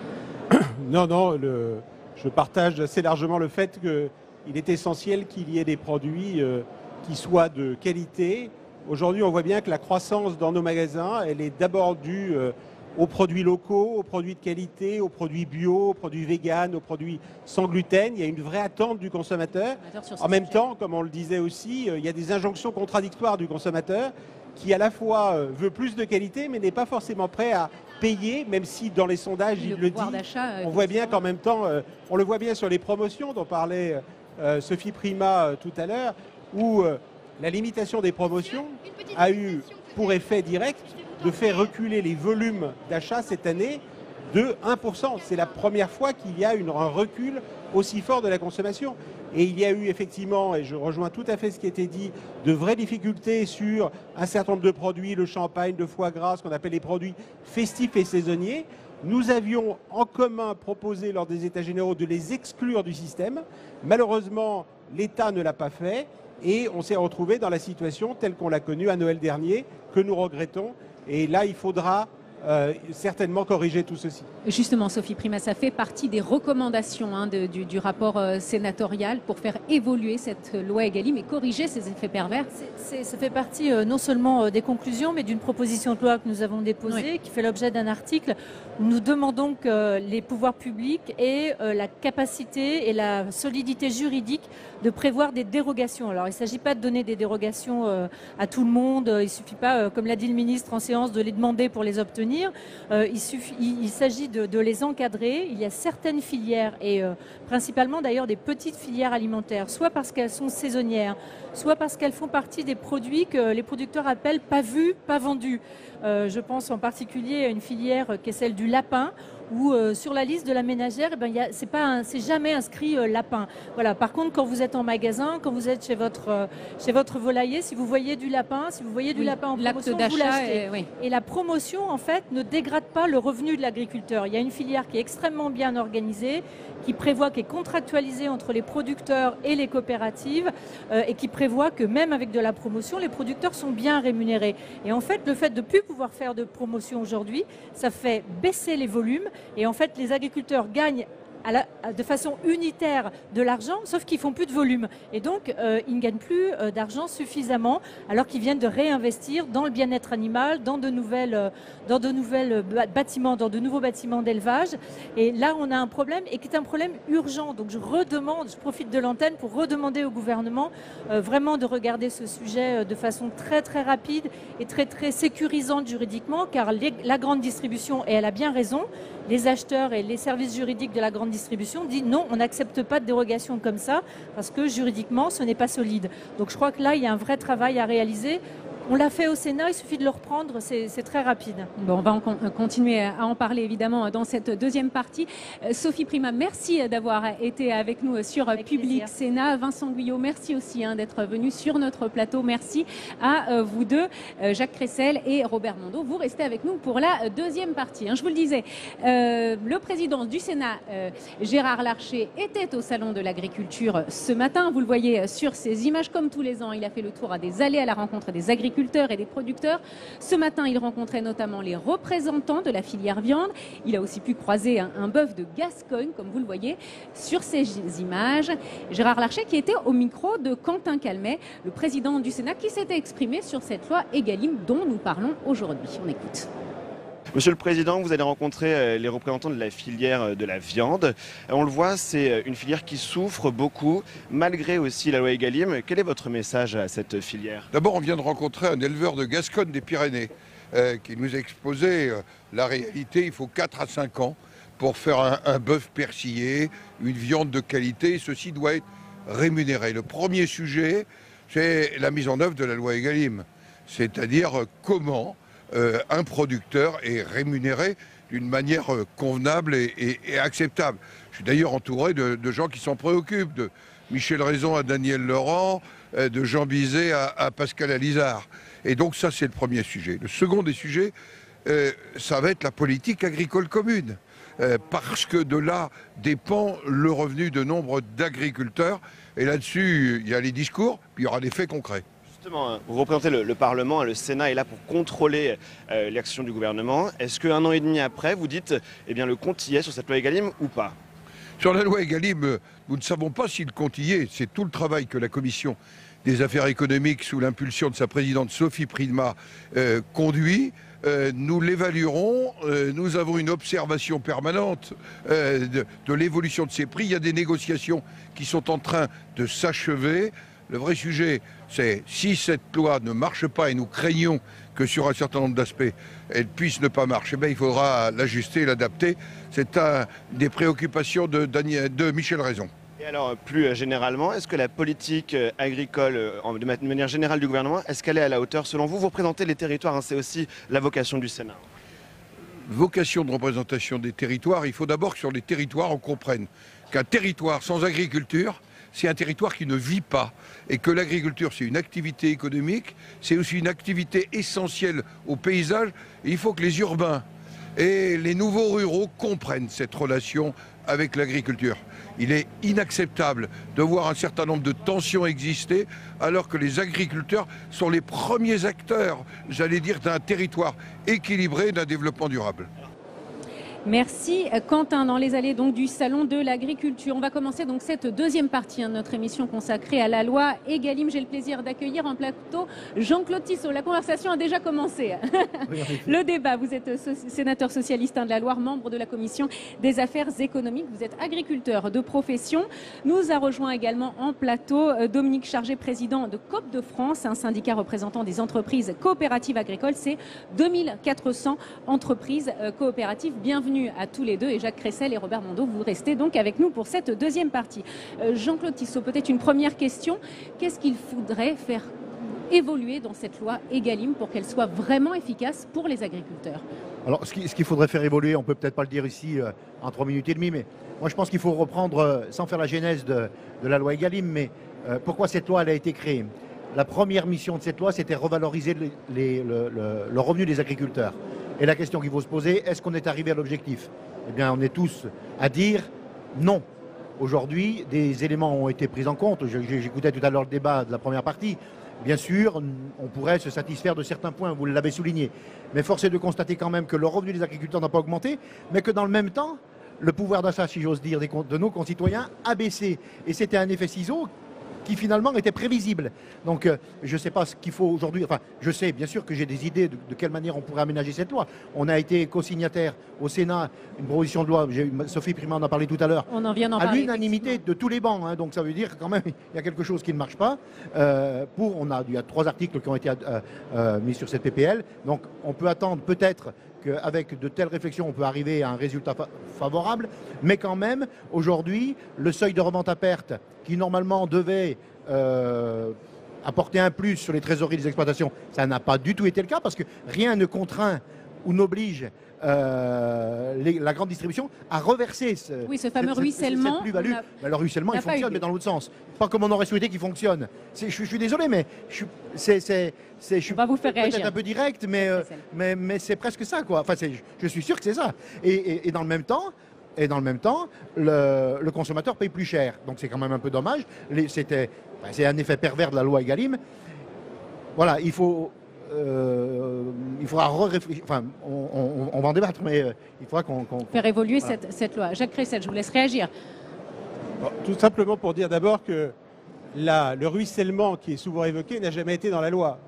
Non, je partage assez largement le fait qu'il est essentiel qu'il y ait des produits qui soient de qualité. Aujourd'hui, on voit bien que la croissance dans nos magasins, elle est d'abord due aux produits locaux, aux produits de qualité, aux produits bio, aux produits véganes, aux produits sans gluten. Il y a une vraie attente du consommateur. En même temps, comme on le disait aussi, il y a des injonctions contradictoires du consommateur qui à la fois veut plus de qualité, mais n'est pas forcément prêt à payer, même si dans les sondages, il le dit. On voit bien qu'en même temps, on le voit bien sur les promotions dont parlait Sophie Primas tout à l'heure, où la limitation des promotions a eu pour effet direct de faire reculer les volumes d'achat cette année de 1%. C'est la première fois qu'il y a un recul aussi fort de la consommation. Et il y a eu effectivement, et je rejoins tout à fait ce qui a été dit, de vraies difficultés sur un certain nombre de produits, le champagne, le foie gras, ce qu'on appelle les produits festifs et saisonniers. Nous avions en commun proposé lors des États généraux de les exclure du système. Malheureusement, l'État ne l'a pas fait et on s'est retrouvé dans la situation telle qu'on l'a connue à Noël dernier, que nous regrettons. Et là, il faudra certainement corriger tout ceci. Justement, Sophie Primas, ça fait partie des recommandations du rapport sénatorial pour faire évoluer cette loi Egalim et corriger ces effets pervers. Ça fait partie non seulement des conclusions, mais d'une proposition de loi que nous avons déposée, qui fait l'objet d'un article. Nous demandons que les pouvoirs publics aient la capacité et la solidité juridique de prévoir des dérogations. Alors, il ne s'agit pas de donner des dérogations à tout le monde. Il ne suffit pas, comme l'a dit le ministre en séance, de les demander pour les obtenir. Il s'agit de les encadrer. Il y a certaines filières, et principalement d'ailleurs des petites filières alimentaires, soit parce qu'elles sont saisonnières, soit parce qu'elles font partie des produits que les producteurs appellent pas vus, pas vendus. Je pense en particulier à une filière qui est celle du lapin, où sur la liste de la ménagère, c'est jamais inscrit lapin. Voilà. Par contre, quand vous êtes en magasin, quand vous êtes chez votre volailler, si vous voyez du lapin, lapin en promotion, vous l'achetez. Et la promotion, en fait, ne dégrade pas le revenu de l'agriculteur. Il y a une filière qui est extrêmement bien organisée, qui est contractualisée entre les producteurs et les coopératives, et qui prévoit que même avec de la promotion, les producteurs sont bien rémunérés. Et en fait, le fait de ne plus pouvoir faire de promotion aujourd'hui, ça fait baisser les volumes. Et en fait, les agriculteurs gagnent de façon unitaire de l'argent, sauf qu'ils font plus de volume. Et donc, ils ne gagnent plus d'argent suffisamment, alors qu'ils viennent de réinvestir dans le bien-être animal, dans de nouveaux bâtiments d'élevage. Et là, on a un problème, et qui est un problème urgent. Donc, je profite de l'antenne pour redemander au gouvernement vraiment de regarder ce sujet de façon très, très rapide et très, très sécurisante juridiquement, car la grande distribution, et elle a bien raison, les acheteurs et les services juridiques de la grande grande distribution dit non, on n'accepte pas de dérogation comme ça parce que juridiquement, ce n'est pas solide. Donc je crois que là, il y a un vrai travail à réaliser. On l'a fait au Sénat, il suffit de le reprendre, c'est très rapide. Bon, on va continuer à en parler évidemment dans cette deuxième partie. Sophie Primas, merci d'avoir été avec nous sur Public Sénat. Vincent Guyot, merci aussi d'être venu sur notre plateau. Merci à vous deux, Jacques Cressel et Robert Mondeau. Vous restez avec nous pour la deuxième partie. Je vous le disais, le président du Sénat, Gérard Larcher, était au Salon de l'Agriculture ce matin. Vous le voyez sur ces images. Comme tous les ans, il a fait le tour des allées à la rencontre des agriculteurs et des producteurs. Ce matin, il rencontrait notamment les représentants de la filière viande. Il a aussi pu croiser un bœuf de Gascogne, comme vous le voyez sur ces images. Gérard Larcher qui était au micro de Quentin Calmet, le président du Sénat, qui s'était exprimé sur cette loi Egalim dont nous parlons aujourd'hui. On écoute. Monsieur le Président, vous allez rencontrer les représentants de la filière de la viande. On le voit, c'est une filière qui souffre beaucoup, malgré aussi la loi Egalim. Quel est votre message à cette filière? D'abord, on vient de rencontrer un éleveur de Gascogne des Pyrénées qui nous a exposé la réalité. Il faut 4 à 5 ans pour faire un bœuf persillé, une viande de qualité. Et ceci doit être rémunéré. Le premier sujet, c'est la mise en œuvre de la loi Egalim. C'est-à-dire comment un producteur est rémunéré d'une manière convenable et acceptable. Je suis d'ailleurs entouré de gens qui s'en préoccupent, de Michel Raison à Daniel Laurent, de Jean Bizet à Pascal Alizard. Et donc ça, c'est le premier sujet. Le second des sujets, ça va être la politique agricole commune. Parce que de là dépend le revenu de nombre d'agriculteurs. Et là-dessus, il y a les discours, puis il y aura des faits concrets. Justement, vous représentez le Parlement, le Sénat est là pour contrôler l'action du gouvernement. Est-ce qu'un an et demi après, vous dites, eh bien, le compte y est sur cette loi Egalim ou pas? Sur la loi Egalim, nous ne savons pas si le compte y est. C'est tout le travail que la Commission des affaires économiques, sous l'impulsion de sa présidente Sophie Primas, conduit. Nous l'évaluerons. Nous avons une observation permanente de l'évolution de ces prix. Il y a des négociations qui sont en train de s'achever. Le vrai sujet, c'est si cette loi ne marche pas, et nous craignons que sur un certain nombre d'aspects, elle puisse ne pas marcher, il faudra l'ajuster, l'adapter. C'est des préoccupations de Michel Raison. Et alors, plus généralement, est-ce que la politique agricole, de manière générale du gouvernement, est-ce qu'elle est à la hauteur selon vous? Vous représentez les territoires, c'est aussi la vocation du Sénat. Vocation de représentation des territoires, il faut d'abord que sur les territoires, on comprenne qu'un territoire sans agriculture, c'est un territoire qui ne vit pas et que l'agriculture, c'est une activité économique, c'est aussi une activité essentielle au paysage. Et il faut que les urbains et les nouveaux ruraux comprennent cette relation avec l'agriculture. Il est inacceptable de voir un certain nombre de tensions exister alors que les agriculteurs sont les premiers acteurs, j'allais dire, d'un territoire équilibré, d'un développement durable. Merci Quentin, dans les allées donc du Salon de l'Agriculture. On va commencer donc cette deuxième partie de notre émission consacrée à la loi Egalim. J'ai le plaisir d'accueillir en plateau Jean-Claude Tissot. La conversation a déjà commencé. Le débat, vous êtes sénateur socialiste de la Loire, membre de la Commission des affaires économiques. Vous êtes agriculteur de profession. Nous a rejoint également en plateau Dominique Chargé, président de COP de France, un syndicat représentant des entreprises coopératives agricoles. C'est 2400 entreprises coopératives. Bienvenue à tous les deux, et Jacques Cressel et Robert Mondeau, vous restez donc avec nous pour cette deuxième partie. Jean-Claude Tissot, peut-être une première question. Qu'est-ce qu'il faudrait faire évoluer dans cette loi Egalim pour qu'elle soit vraiment efficace pour les agriculteurs? Alors, ce qu'il faudrait faire évoluer, on peut peut-être pas le dire ici en 3 minutes et demie, mais moi je pense qu'il faut reprendre, sans faire la genèse de la loi Egalim, mais pourquoi cette loi elle a été créée. La première mission de cette loi, c'était revaloriser le revenu des agriculteurs. Et la question qu'il faut se poser, est-ce qu'on est arrivé à l'objectif? Eh bien, on est tous à dire non. Aujourd'hui, des éléments ont été pris en compte. J'écoutais tout à l'heure le débat de la première partie. Bien sûr, on pourrait se satisfaire de certains points, vous l'avez souligné. Mais force est de constater quand même que le revenu des agriculteurs n'a pas augmenté, mais que dans le même temps, le pouvoir d'achat, si j'ose dire, de nos concitoyens a baissé. Et c'était un effet ciseau qui finalement était prévisible. Donc je ne sais pas ce qu'il faut aujourd'hui, enfin je sais bien sûr que j'ai des idées de quelle manière on pourrait aménager cette loi. On a été co-signataire au Sénat, une proposition de loi, Sophie Primas en a parlé tout à l'heure, à l'unanimité de tous les bancs, hein, donc ça veut dire quand même il y a quelque chose qui ne marche pas. Il y a 3 articles qui ont été mis sur cette PPL, donc on peut attendre peut-être qu'avec de telles réflexions, on peut arriver à un résultat favorable. Mais quand même, aujourd'hui, le seuil de revente à perte, qui normalement devait apporter un plus sur les trésoreries des exploitations, ça n'a pas du tout été le cas, parce que rien ne contraint ou n'oblige la grande distribution à reverser ce fameux ruissellement. Cette plus-value. Le ruissellement, il fonctionne, mais dans l'autre sens. Pas comme on aurait souhaité qu'il fonctionne. Je suis désolé, mais je suis peut-être un peu direct, mais c'est presque ça, quoi. Enfin, je suis sûr que c'est ça. Et dans le même temps, le consommateur paye plus cher. Donc c'est quand même un peu dommage. C'est un effet pervers de la loi Egalim. Voilà, il faudra réfléchir. Enfin, on va en débattre, mais il faudra qu'on faire évoluer voilà. cette loi. Jacques Cressel, je vous laisse réagir. Bon, tout simplement pour dire d'abord que le ruissellement qui est souvent évoqué n'a jamais été dans la loi.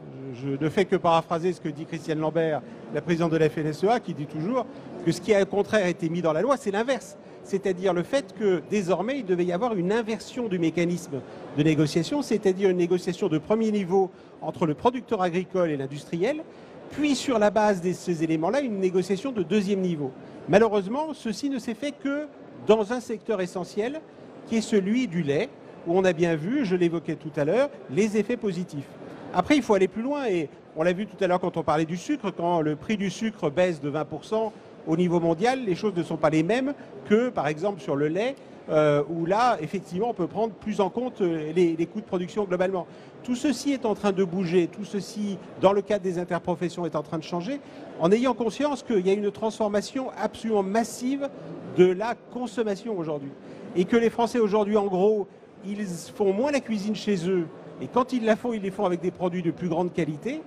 Je ne fais que paraphraser ce que dit Christiane Lambert, la présidente de la FNSEA, qui dit toujours que ce qui a au contraire été mis dans la loi, c'est l'inverse. C'est-à-dire le fait que désormais, il devait y avoir une inversion du mécanisme de négociation, c'est-à-dire une négociation de premier niveau entre le producteur agricole et l'industriel, puis sur la base de ces éléments-là, une négociation de deuxième niveau. Malheureusement, ceci ne s'est fait que dans un secteur essentiel, qui est celui du lait, où on a bien vu, je l'évoquais tout à l'heure, les effets positifs. Après, il faut aller plus loin, et on l'a vu tout à l'heure quand on parlait du sucre, quand le prix du sucre baisse de 20%, au niveau mondial, les choses ne sont pas les mêmes que, par exemple, sur le lait, où là, effectivement, on peut prendre plus en compte les coûts de production globalement. Tout ceci est en train de bouger, tout ceci, dans le cadre des interprofessions, est en train de changer, en ayant conscience qu'il y a une transformation absolument massive de la consommation aujourd'hui. Et que les Français aujourd'hui, en gros, ils font moins la cuisine chez eux, et quand ils les font avec des produits de plus grande qualité,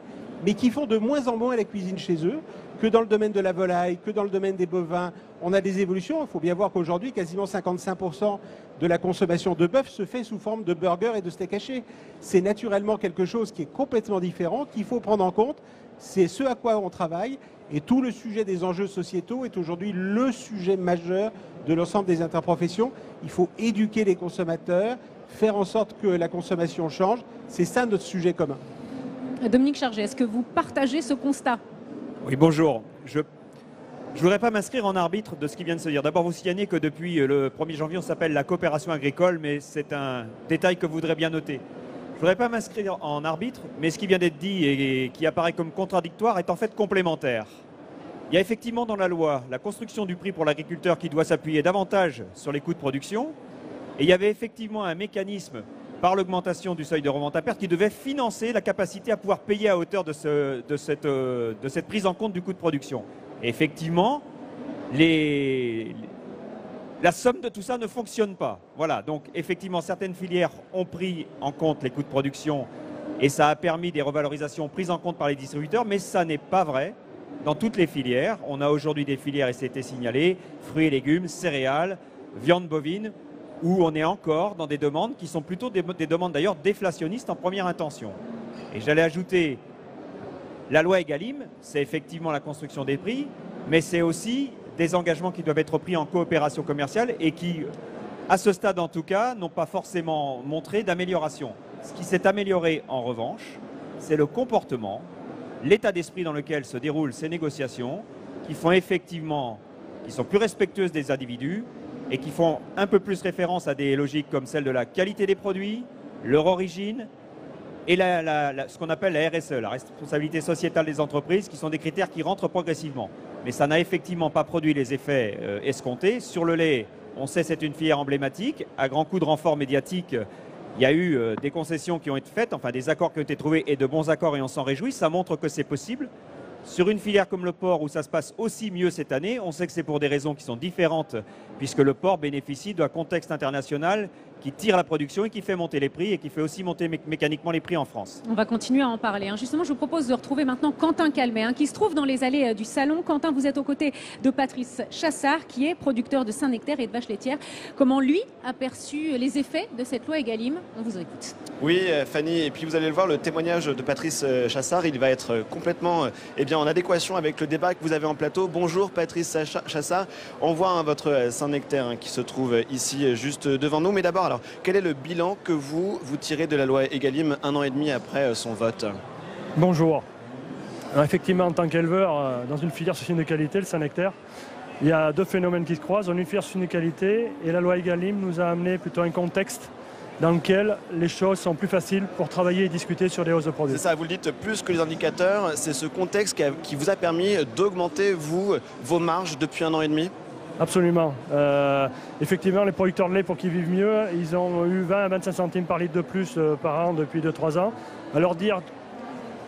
mais qui font de moins en moins la cuisine chez eux, que dans le domaine de la volaille, que dans le domaine des bovins. On a des évolutions. Il faut bien voir qu'aujourd'hui, quasiment 55% de la consommation de bœuf se fait sous forme de burgers et de steak haché. C'est naturellement quelque chose qui est complètement différent, qu'il faut prendre en compte. C'est ce à quoi on travaille. Et tout le sujet des enjeux sociétaux est aujourd'hui le sujet majeur de l'ensemble des interprofessions. Il faut éduquer les consommateurs, faire en sorte que la consommation change. C'est ça notre sujet commun. Dominique Charget, est-ce que vous partagez ce constat ? Oui, bonjour. Je ne voudrais pas m'inscrire en arbitre de ce qui vient de se dire. D'abord, vous signalez que depuis le 1er janvier, on s'appelle la coopération agricole, mais c'est un détail que vous voudrez bien noter. Je ne voudrais pas m'inscrire en arbitre, mais ce qui vient d'être dit et qui apparaît comme contradictoire est en fait complémentaire. Il y a effectivement dans la loi la construction du prix pour l'agriculteur qui doit s'appuyer davantage sur les coûts de production, et il y avait effectivement un mécanisme par l'augmentation du seuil de revente à perte qui devait financer la capacité à pouvoir payer à hauteur de cette prise en compte du coût de production. Et effectivement, la somme de tout ça ne fonctionne pas. Voilà, donc effectivement, certaines filières ont pris en compte les coûts de production et ça a permis des revalorisations prises en compte par les distributeurs, mais ça n'est pas vrai dans toutes les filières. On a aujourd'hui des filières, et c'était signalé, fruits et légumes, céréales, viande bovine, où on est encore dans des demandes qui sont plutôt des demandes d'ailleurs déflationnistes en première intention. Et j'allais ajouter, la loi Egalim, c'est effectivement la construction des prix, mais c'est aussi des engagements qui doivent être pris en coopération commerciale et qui, à ce stade en tout cas, n'ont pas forcément montré d'amélioration. Ce qui s'est amélioré en revanche, c'est le comportement, l'état d'esprit dans lequel se déroulent ces négociations, qui sont plus respectueuses des individus, et qui font un peu plus référence à des logiques comme celle de la qualité des produits, leur origine et ce qu'on appelle la RSE, la responsabilité sociétale des entreprises, qui sont des critères qui rentrent progressivement. Mais ça n'a effectivement pas produit les effets escomptés. Sur le lait, on sait que c'est une filière emblématique. À grands coups de renfort médiatique, il y a eu des concessions qui ont été faites, enfin des accords qui ont été trouvés et de bons accords et on s'en réjouit. Ça montre que c'est possible. Sur une filière comme le porc où ça se passe aussi mieux cette année, on sait que c'est pour des raisons qui sont différentes puisque le porc bénéficie d'un contexte international qui tire la production et qui fait monter les prix et qui fait aussi monter mécaniquement les prix en France. On va continuer à en parler. Justement, je vous propose de retrouver maintenant Quentin Calmet qui se trouve dans les allées du salon. Quentin, vous êtes aux côtés de Patrice Chassard qui est producteur de Saint-Nectaire et de vaches laitières. Comment lui a perçu les effets de cette loi Egalim? On vous écoute. Oui, Fanny, et puis vous allez le voir, le témoignage de Patrice Chassard, il va être complètement en adéquation avec le débat que vous avez en plateau. Bonjour Patrice Chassard, on voit votre Saint-Nectaire qui se trouve ici juste devant nous. Mais d'abord, alors, quel est le bilan que vous tirez de la loi Egalim 1 an et demi après son vote? Bonjour. Alors effectivement, en tant qu'éleveur, dans une filière sur signe de qualité, le Saint-Nectaire, il y a deux phénomènes qui se croisent. On a une filière sur signe de qualité et la loi Egalim nous a amené plutôt un contexte dans lequel les choses sont plus faciles pour travailler et discuter sur des hausses de produits. C'est ça, vous le dites, plus que les indicateurs, c'est ce contexte qui vous a permis d'augmenter, vos marges depuis 1 an et demi? Absolument. Effectivement, les producteurs de lait, pour qu'ils vivent mieux, ils ont eu 20 à 25 centimes par litre de plus par an depuis 2-3 ans. À leur dire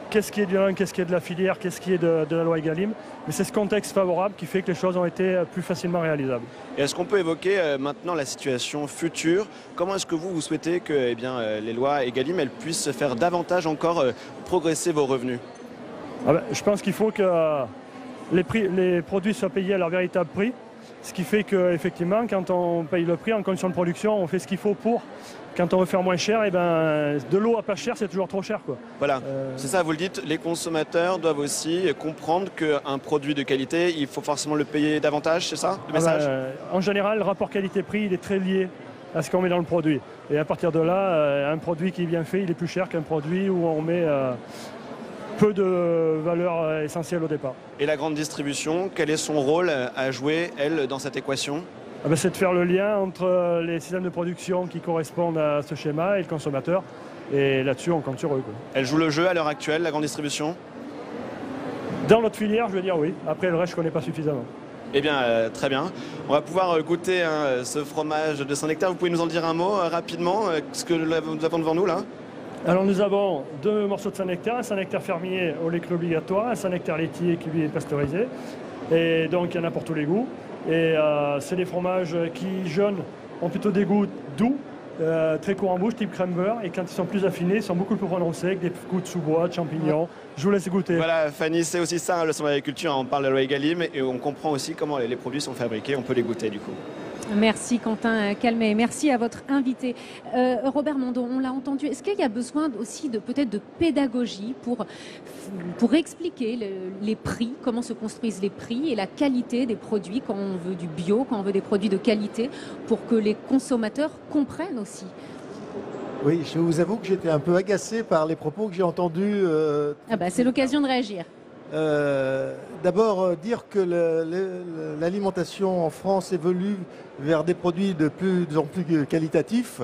qu'est-ce qui est de l'un, qu'est-ce qui est de la filière, qu'est-ce qui est de la loi Egalim. Mais c'est ce contexte favorable qui fait que les choses ont été plus facilement réalisables. Et est-ce qu'on peut évoquer maintenant la situation future? Comment est-ce que vous souhaitez que les lois Egalim elles puissent faire davantage encore progresser vos revenus? Je pense qu'il faut que les produits soient payés à leur véritable prix. Ce qui fait qu'effectivement, quand on paye le prix en condition de production, on fait ce qu'il faut pour. Quand on veut faire moins cher, de l'eau à pas cher, c'est toujours trop cher, quoi. Voilà, c'est ça, vous le dites, les consommateurs doivent aussi comprendre qu'un produit de qualité, il faut forcément le payer davantage, c'est ça le message? En général, le rapport qualité-prix, il est très lié à ce qu'on met dans le produit. Et à partir de là, un produit qui est bien fait, il est plus cher qu'un produit où on met peu de valeur essentielle au départ. Et la grande distribution, quel est son rôle à jouer, elle, dans cette équation? C'est de faire le lien entre les systèmes de production qui correspondent à ce schéma et le consommateur. Et là-dessus, on compte sur eux, quoi. Elle joue le jeu à l'heure actuelle, la grande distribution? Dans notre filière, je veux dire oui. Après, le reste, je ne connais pas suffisamment. Eh bien, très bien. On va pouvoir goûter ce fromage de Saint-Nectaire. Vous pouvez nous en dire un mot rapidement, ce que nous avons devant nous, là? Alors nous avons 2 morceaux de Saint-Nectaire, un Saint-Nectaire fermier au lait clos obligatoire, un Saint-Nectaire laitier qui lui est pasteurisé. Et donc il y en a pour tous les goûts. Et c'est des fromages qui, jeunes, ont plutôt des goûts doux, très courts en bouche, type crème beurre. Et quand ils sont plus affinés, ils sont beaucoup plus prononcés, avec des goûts de sous-bois, de champignons. Je vous laisse goûter. Voilà, Fanny, c'est aussi ça, le salon de l'agriculture. On parle de la loi Egalim et on comprend aussi comment les produits sont fabriqués. On peut les goûter du coup. Merci Quentin Calmet, merci à votre invité. Robert Mondon, on l'a entendu, est-ce qu'il y a besoin aussi peut-être de pédagogie pour expliquer les prix, comment se construisent les prix et la qualité des produits quand on veut du bio, quand on veut des produits de qualité, pour que les consommateurs comprennent aussi? Oui, je vous avoue que j'étais un peu agacé par les propos que j'ai entendus. C'est l'occasion de réagir. D'abord, dire que l'alimentation en France évolue vers des produits de plus en plus qualitatifs.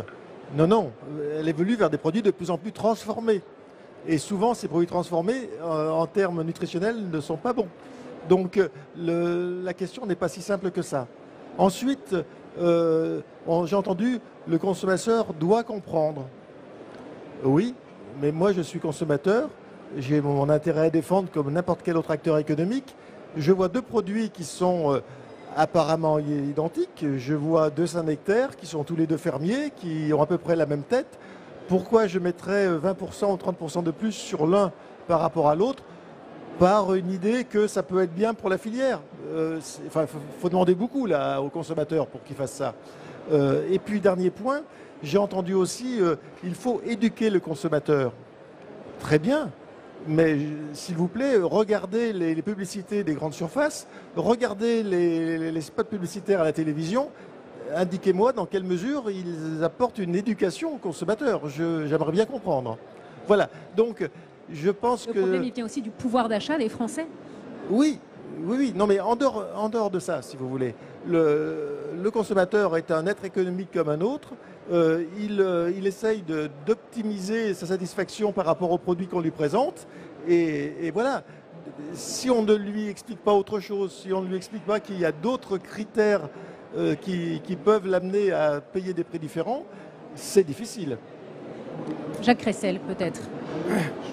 Non, elle évolue vers des produits de plus en plus transformés. Et souvent, ces produits transformés, en termes nutritionnels, ne sont pas bons. Donc, la question n'est pas si simple que ça. Ensuite, j'ai entendu, le consommateur doit comprendre. Oui, mais moi, je suis consommateur. J'ai mon intérêt à défendre comme n'importe quel autre acteur économique. Je vois 2 produits qui sont apparemment identiques. Je vois 2 Saint-Nectaire qui sont tous les 2 fermiers, qui ont à peu près la même tête. Pourquoi je mettrais 20% ou 30% de plus sur l'un par rapport à l'autre? Par une idée que ça peut être bien pour la filière. Faut demander beaucoup là, aux consommateurs pour qu'ils fassent ça. Et puis, dernier point, j'ai entendu aussi il faut éduquer le consommateur. Très bien. Mais s'il vous plaît, regardez les publicités des grandes surfaces, regardez les spots publicitaires à la télévision, indiquez-moi dans quelle mesure ils apportent une éducation aux consommateurs. J'aimerais bien comprendre. Voilà, donc je pense que... Le problème, il vient aussi du pouvoir d'achat des Français. Oui. Non, mais en dehors de ça, si vous voulez, le consommateur est un être économique comme un autre. Il essaye d'optimiser sa satisfaction par rapport aux produits qu'on lui présente. Et voilà, si on ne lui explique pas autre chose, si on ne lui explique pas qu'il y a d'autres critères qui peuvent l'amener à payer des prix différents, c'est difficile. Jacques Cressel, peut-être.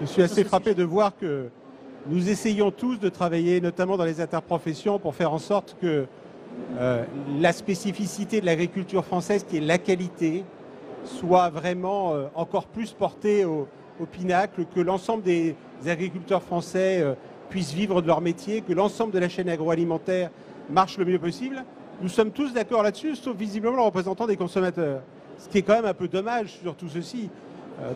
Je suis assez frappé de voir que nous essayons tous de travailler, notamment dans les interprofessions, pour faire en sorte que la spécificité de l'agriculture française, qui est la qualité, soit vraiment encore plus portée au pinacle, que l'ensemble des agriculteurs français puissent vivre de leur métier, que l'ensemble de la chaîne agroalimentaire marche le mieux possible. Nous sommes tous d'accord là-dessus, sauf visiblement le représentant des consommateurs. Ce qui est quand même un peu dommage sur tout ceci.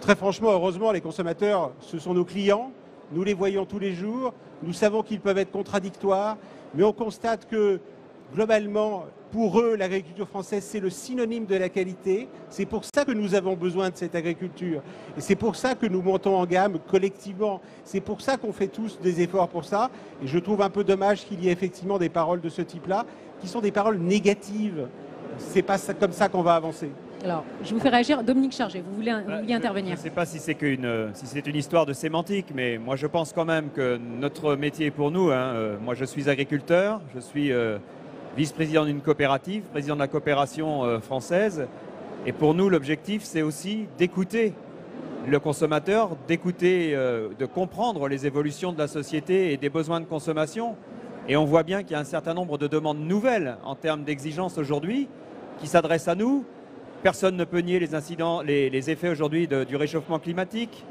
Très franchement, heureusement, les consommateurs, ce sont nos clients. Nous les voyons tous les jours. Nous savons qu'ils peuvent être contradictoires. Mais on constate que globalement, pour eux, l'agriculture française, c'est le synonyme de la qualité. C'est pour ça que nous avons besoin de cette agriculture. Et c'est pour ça que nous montons en gamme collectivement. C'est pour ça qu'on fait tous des efforts pour ça. Et je trouve un peu dommage qu'il y ait effectivement des paroles de ce type-là, qui sont des paroles négatives. C'est pas comme ça qu'on va avancer. Alors, je vous fais réagir. Dominique Chargé, vous vouliez intervenir. Je ne sais pas si c'est une histoire de sémantique, mais moi je pense quand même que notre métier pour nous, moi je suis agriculteur, je suis vice-président d'une coopérative, président de la coopération française, et pour nous l'objectif c'est aussi d'écouter le consommateur, d'écouter, de comprendre les évolutions de la société et des besoins de consommation. Et on voit bien qu'il y a un certain nombre de demandes nouvelles en termes d'exigences aujourd'hui qui s'adressent à nous. Personne ne peut nier les incidents, les effets aujourd'hui du réchauffement climatique,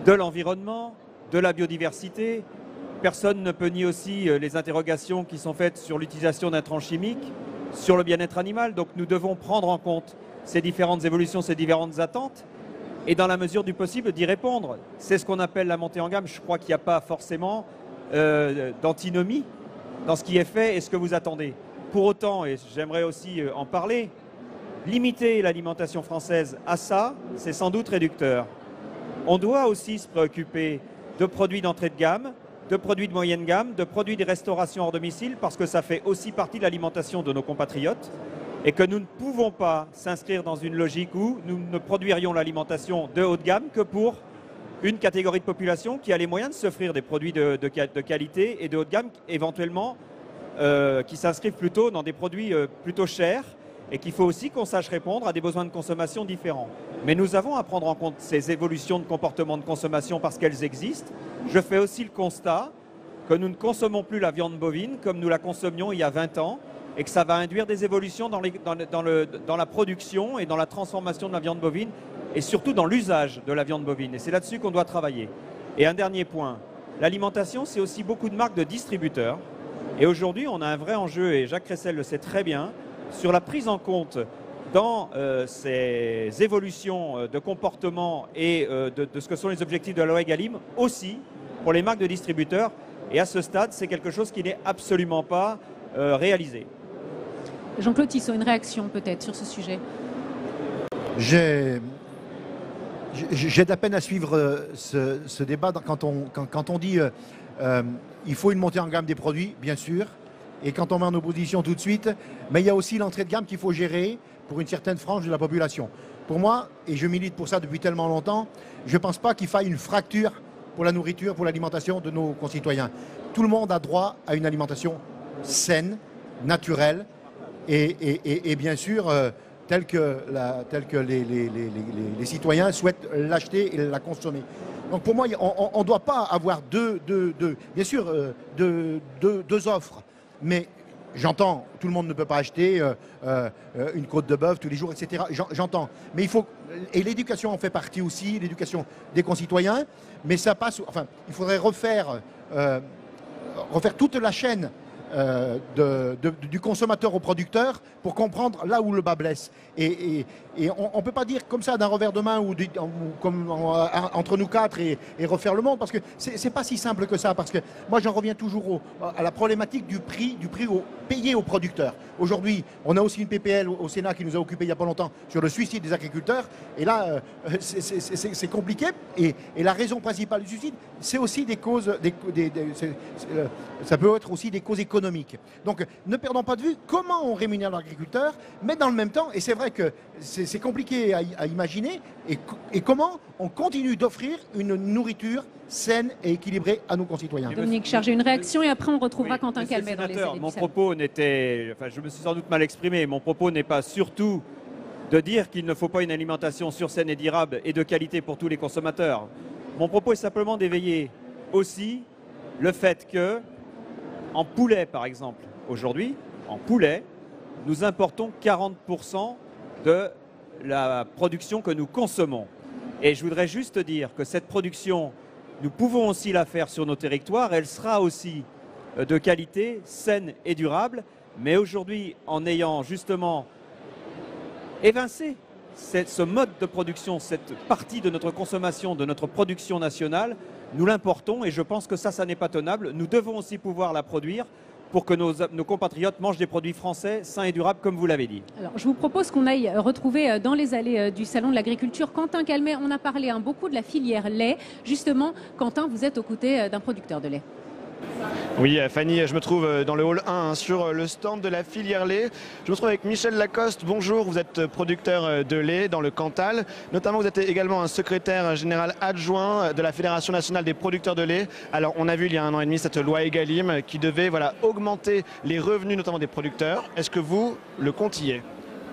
de l'environnement, de la biodiversité. Personne ne peut nier aussi les interrogations qui sont faites sur l'utilisation d'intrants chimiques, sur le bien-être animal. Donc nous devons prendre en compte ces différentes évolutions, ces différentes attentes et dans la mesure du possible d'y répondre. C'est ce qu'on appelle la montée en gamme. Je crois qu'il n'y a pas forcément d'antinomie dans ce qui est fait et ce que vous attendez. Pour autant, et j'aimerais aussi en parler, limiter l'alimentation française à ça, c'est sans doute réducteur. On doit aussi se préoccuper de produits d'entrée de gamme, de produits de moyenne gamme, de produits de restauration hors domicile, parce que ça fait aussi partie de l'alimentation de nos compatriotes et que nous ne pouvons pas s'inscrire dans une logique où nous ne produirions l'alimentation de haut de gamme que pour une catégorie de population qui a les moyens de s'offrir des produits de qualité et de haut de gamme, éventuellement qui s'inscrivent plutôt dans des produits plutôt chers, et qu'il faut aussi qu'on sache répondre à des besoins de consommation différents. Mais nous avons à prendre en compte ces évolutions de comportement de consommation parce qu'elles existent. Je fais aussi le constat que nous ne consommons plus la viande bovine comme nous la consommions il y a 20 ans et que ça va induire des évolutions dans la production et dans la transformation de la viande bovine et surtout dans l'usage de la viande bovine. Et c'est là-dessus qu'on doit travailler. Et un dernier point, l'alimentation, c'est aussi beaucoup de marques de distributeurs. Et aujourd'hui, on a un vrai enjeu, et Jacques Cressel le sait très bien, sur la prise en compte dans ces évolutions de comportement et de ce que sont les objectifs de la loi Egalim, aussi pour les marques de distributeurs. Et à ce stade, c'est quelque chose qui n'est absolument pas réalisé. Jean-Claude Tissot, une réaction peut-être sur ce sujet? J'ai de la peine à suivre ce débat quand on dit il faut une montée en gamme des produits, bien sûr. Et quand on met en opposition tout de suite, mais il y a aussi l'entrée de gamme qu'il faut gérer pour une certaine frange de la population. Pour moi, et je milite pour ça depuis tellement longtemps, je ne pense pas qu'il faille une fracture pour la nourriture, pour l'alimentation de nos concitoyens. Tout le monde a droit à une alimentation saine, naturelle et bien sûr telle que les citoyens souhaitent l'acheter et la consommer. Donc pour moi, on ne doit pas avoir deux offres. Mais j'entends, tout le monde ne peut pas acheter une côte de bœuf tous les jours, etc. J'entends. Mais il faut, et l'éducation en fait partie aussi, l'éducation des concitoyens. Mais ça passe, enfin, il faudrait refaire toute la chaîne du consommateur au producteur pour comprendre là où le bas blesse. Et on ne peut pas dire comme ça d'un revers de main ou comme entre nous quatre et refaire le monde, parce que c'est pas si simple que ça. Parce que moi j'en reviens toujours à la problématique du prix payé aux producteurs. Aujourd'hui, on a aussi une PPL au Sénat qui nous a occupé il n'y a pas longtemps sur le suicide des agriculteurs. Et là, c'est compliqué. Et la raison principale du suicide, c'est aussi des causes, ça peut être aussi des causes économiques. Donc ne perdons pas de vue comment on rémunère l'agriculteur, mais dans le même temps, et c'est vrai que c'est compliqué à imaginer, et comment on continue d'offrir une nourriture saine et équilibrée à nos concitoyens. Dominique Chargé, une réaction, et après on retrouvera Quentin Calmet dans les allées mon propos n'était, enfin je me suis sans doute mal exprimé, mon propos n'est pas surtout de dire qu'il ne faut pas une alimentation sûre, saine et durable et de qualité pour tous les consommateurs. Mon propos est simplement d'éveiller aussi le fait que, en poulet par exemple, aujourd'hui, en poulet, nous importons 40% de la production que nous consommons. Et je voudrais juste dire que cette production, nous pouvons aussi la faire sur nos territoires, elle sera aussi de qualité, saine et durable, mais aujourd'hui, en ayant justement évincé ce mode de production, cette partie de notre consommation, de notre production nationale, nous l'importons et je pense que ça n'est pas tenable. Nous devons aussi pouvoir la produire pour que nos compatriotes mangent des produits français sains et durables, comme vous l'avez dit. Alors, je vous propose qu'on aille retrouver dans les allées du Salon de l'Agriculture Quentin Calmet. On a parlé beaucoup de la filière lait. Justement, Quentin, vous êtes aux côtés d'un producteur de lait. Oui, Fanny, je me trouve dans le hall 1 sur le stand de la filière lait. Je me trouve avec Michel Lacoste. Bonjour, vous êtes producteur de lait dans le Cantal. Notamment, vous êtes également un secrétaire général adjoint de la Fédération nationale des producteurs de lait. Alors, on a vu il y a 1 an et demi cette loi Egalim qui devait augmenter les revenus, notamment des producteurs. Est-ce que vous le comptiez?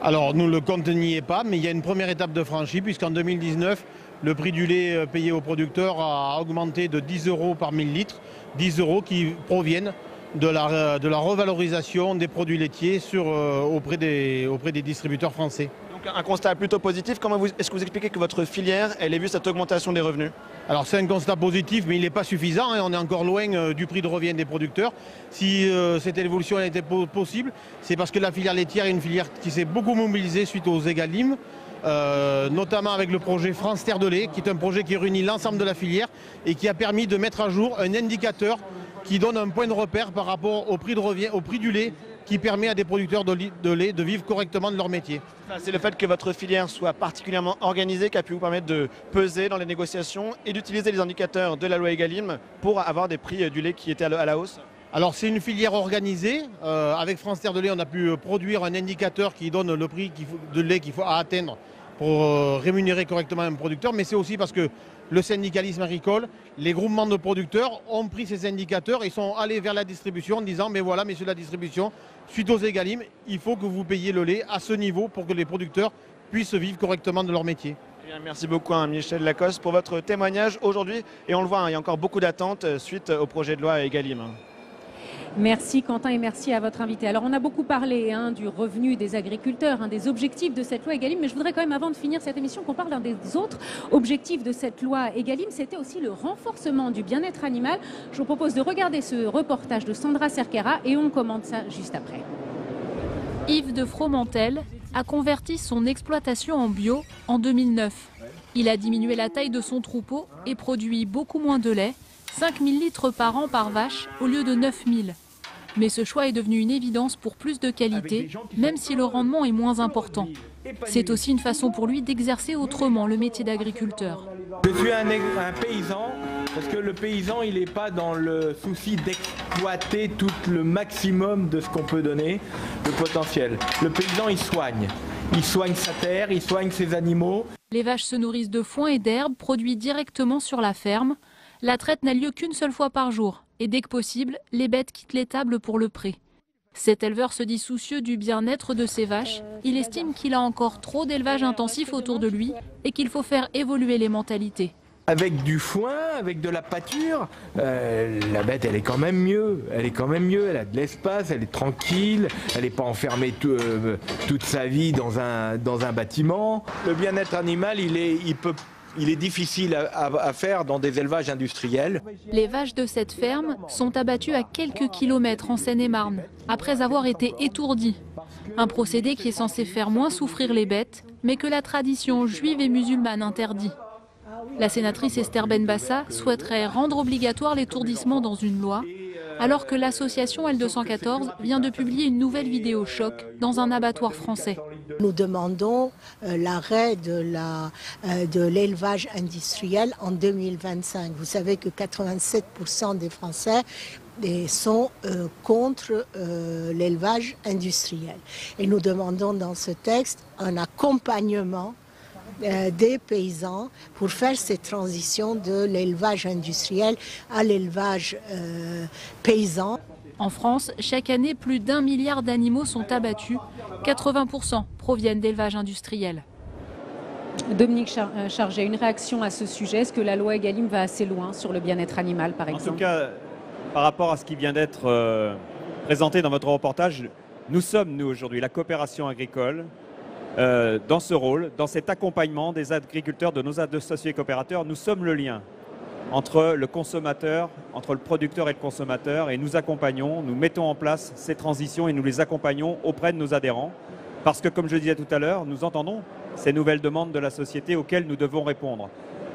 Alors, nous le compte n'y est pas, mais il y a une première étape de franchie, puisqu'en 2019, le prix du lait payé aux producteurs a augmenté de 10 € par 1000 litres. 10 € qui proviennent de la revalorisation des produits laitiers auprès des distributeurs français. Donc un constat plutôt positif. Comment est-ce que vous expliquez que votre filière elle ait vu cette augmentation des revenus? Alors c'est un constat positif, mais il n'est pas suffisant. On est encore loin du prix de revient des producteurs. Si cette évolution était possible, c'est parce que la filière laitière est une filière qui s'est beaucoup mobilisée suite aux Egalim. Notamment avec le projet France Terre de lait, qui est un projet qui réunit l'ensemble de la filière et qui a permis de mettre à jour un indicateur qui donne un point de repère par rapport au prix de revient, au prix du lait, qui permet à des producteurs de lait de vivre correctement de leur métier. C'est le fait que votre filière soit particulièrement organisée qui a pu vous permettre de peser dans les négociations et d'utiliser les indicateurs de la loi Egalim pour avoir des prix du lait qui étaient à la hausse? Alors c'est une filière organisée. Avec France Terre de lait, on a pu produire un indicateur qui donne le prix de lait qu'il faut atteindre pour rémunérer correctement un producteur, mais c'est aussi parce que le syndicalisme agricole, les groupements de producteurs ont pris ces indicateurs et sont allés vers la distribution en disant mais voilà messieurs de la distribution, suite aux Egalim, il faut que vous payiez le lait à ce niveau pour que les producteurs puissent vivre correctement de leur métier. Eh bien, merci beaucoup Michel Lacoste pour votre témoignage aujourd'hui et on le voit, il y a encore beaucoup d'attentes suite au projet de loi Egalim. Merci Quentin et merci à votre invité. Alors on a beaucoup parlé du revenu des agriculteurs, des objectifs de cette loi Egalim, mais je voudrais quand même avant de finir cette émission qu'on parle d'un des autres objectifs de cette loi Egalim, c'était aussi le renforcement du bien-être animal. Je vous propose de regarder ce reportage de Sandra Cerquera et on commente ça juste après. Yves de Fromentel a converti son exploitation en bio en 2009. Il a diminué la taille de son troupeau et produit beaucoup moins de lait, 5000 litres par an par vache au lieu de 9000. Mais ce choix est devenu une évidence pour plus de qualité, même si le rendement est moins important. C'est aussi une façon pour lui d'exercer autrement le métier d'agriculteur. Je suis un paysan, parce que le paysan, il n'est pas dans le souci d'exploiter tout le maximum de ce qu'on peut donner, le potentiel. Le paysan, il soigne. Il soigne sa terre, il soigne ses animaux. Les vaches se nourrissent de foin et d'herbes produits directement sur la ferme. La traite n'a lieu qu'une seule fois par jour. Et dès que possible, les bêtes quittent l'étable pour le pré. Cet éleveur se dit soucieux du bien-être de ses vaches. Il estime qu'il a encore trop d'élevage intensif autour de lui et qu'il faut faire évoluer les mentalités. Avec du foin, avec de la pâture, la bête, elle est quand même mieux. Elle est quand même mieux, elle a de l'espace, elle est tranquille, elle n'est pas enfermée toute sa vie dans un bâtiment. Le bien-être animal, il est difficile à faire dans des élevages industriels. Les vaches de cette ferme sont abattues à quelques kilomètres en Seine-et-Marne, après avoir été étourdies. Un procédé qui est censé faire moins souffrir les bêtes, mais que la tradition juive et musulmane interdit. La sénatrice Esther Benbassa souhaiterait rendre obligatoire l'étourdissement dans une loi, alors que l'association L214 vient de publier une nouvelle vidéo choc dans un abattoir français. Nous demandons l'arrêt de l'élevage industriel en 2025. Vous savez que 87% des Français sont contre l'élevage industriel. Et nous demandons dans ce texte un accompagnement des paysans pour faire cette transition de l'élevage industriel à l'élevage paysan. En France, chaque année, plus d'1 milliard d'animaux sont abattus. 80% proviennent d'élevage industriel. Dominique Charget, une réaction à ce sujet? Est-ce que la loi Egalim va assez loin sur le bien-être animal, par exemple? En tout cas, par rapport à ce qui vient d'être présenté dans votre reportage, nous sommes, nous, aujourd'hui, la coopération agricole, dans ce rôle, dans cet accompagnement des agriculteurs, de nos associés coopérateurs. Nous sommes le lien entre le consommateur, entre le producteur et le consommateur, et nous accompagnons, nous mettons en place ces transitions et nous les accompagnons auprès de nos adhérents. Parce que, comme je disais tout à l'heure, nous entendons ces nouvelles demandes de la société auxquelles nous devons répondre.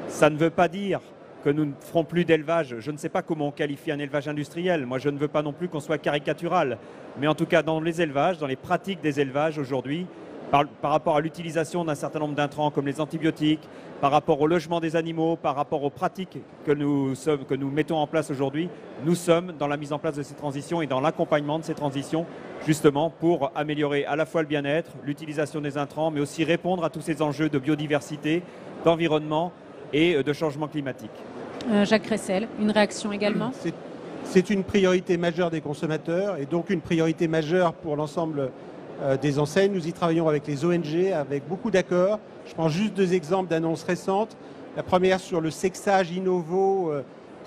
Ça ne veut pas dire que nous ne ferons plus d'élevage. Je ne sais pas comment on qualifie un élevage industriel. Moi, je ne veux pas non plus qu'on soit caricatural. Mais en tout cas, dans les élevages, dans les pratiques des élevages aujourd'hui, par rapport à l'utilisation d'un certain nombre d'intrants comme les antibiotiques, par rapport au logement des animaux, par rapport aux pratiques que nous mettons en place aujourd'hui, nous sommes dans la mise en place de ces transitions et dans l'accompagnement de ces transitions, justement pour améliorer à la fois le bien-être, l'utilisation des intrants, mais aussi répondre à tous ces enjeux de biodiversité, d'environnement et de changement climatique. Jacques Cressel, une réaction également? C'est une priorité majeure des consommateurs et donc une priorité majeure pour l'ensemble des enseignes. Nous y travaillons avec les ONG, avec beaucoup d'accords. Je prends juste 2 exemples d'annonces récentes. La première sur le sexage innovo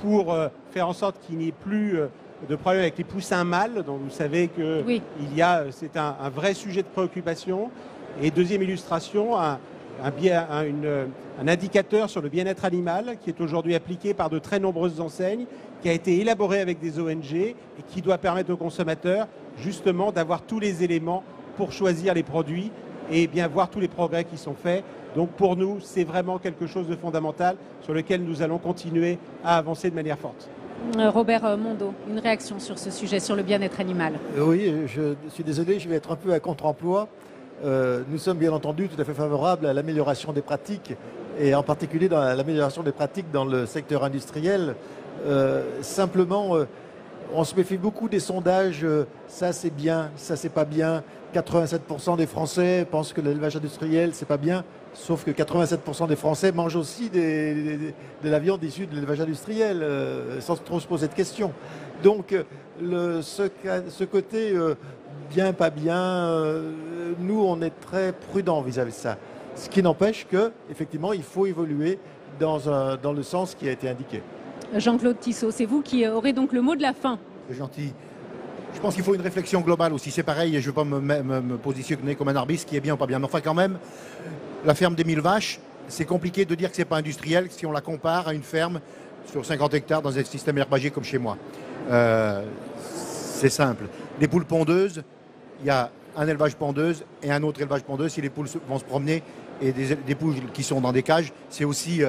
pour faire en sorte qu'il n'y ait plus de problème avec les poussins mâles. Donc vous savez que c'est un vrai sujet de préoccupation. Et deuxième illustration, un indicateur sur le bien-être animal qui est aujourd'hui appliqué par de très nombreuses enseignes, qui a été élaboré avec des ONG et qui doit permettre aux consommateurs justement d'avoir tous les éléments pour choisir les produits et bien voir tous les progrès qui sont faits. Donc pour nous, c'est vraiment quelque chose de fondamental sur lequel nous allons continuer à avancer de manière forte. Robert Mondeau, une réaction sur ce sujet, sur le bien-être animal. Oui, je suis désolé, je vais être un peu à contre-emploi. Nous sommes bien entendu tout à fait favorables à l'amélioration des pratiques et en particulier dans l'amélioration des pratiques dans le secteur industriel. Simplement, on se méfie beaucoup des sondages, ça c'est bien, ça c'est pas bien. 87% des Français pensent que l'élevage industriel c'est pas bien, sauf que 87% des Français mangent aussi de la viande issue de l'élevage industriel, sans trop se poser de questions. Donc ce côté bien, pas bien, nous on est très prudents vis-à-vis de ça. Ce qui n'empêche qu'effectivement il faut évoluer dans le sens qui a été indiqué. Jean-Claude Tissot, c'est vous qui aurez donc le mot de la fin. C'est gentil. Je pense qu'il faut une réflexion globale aussi. C'est pareil, je ne veux pas me positionner comme un arbitre, ce qui est bien ou pas bien. Mais enfin quand même, la ferme des 1000 vaches, c'est compliqué de dire que ce n'est pas industriel si on la compare à une ferme sur 50 hectares dans un système herbagier comme chez moi. C'est simple. Les poules pondeuses, il y a un élevage pondeuse et un autre élevage pondeuse. Si les poules vont se promener et des poules qui sont dans des cages, c'est aussi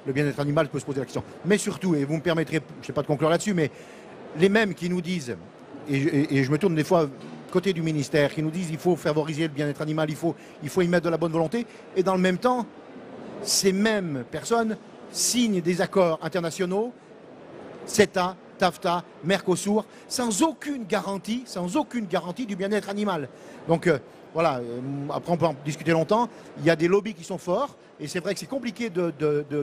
le bien-être animal peut se poser la question. Mais surtout, et vous me permettrez, je ne sais pas de conclure là-dessus, mais les mêmes qui nous disent, et je me tourne des fois côté du ministère, qui nous disent qu'il faut favoriser le bien-être animal, il faut y mettre de la bonne volonté, et dans le même temps, ces mêmes personnes signent des accords internationaux, CETA, TAFTA, Mercosur, sans aucune garantie du bien-être animal. Donc voilà, après on peut en discuter longtemps, il y a des lobbies qui sont forts, et c'est vrai que c'est compliqué de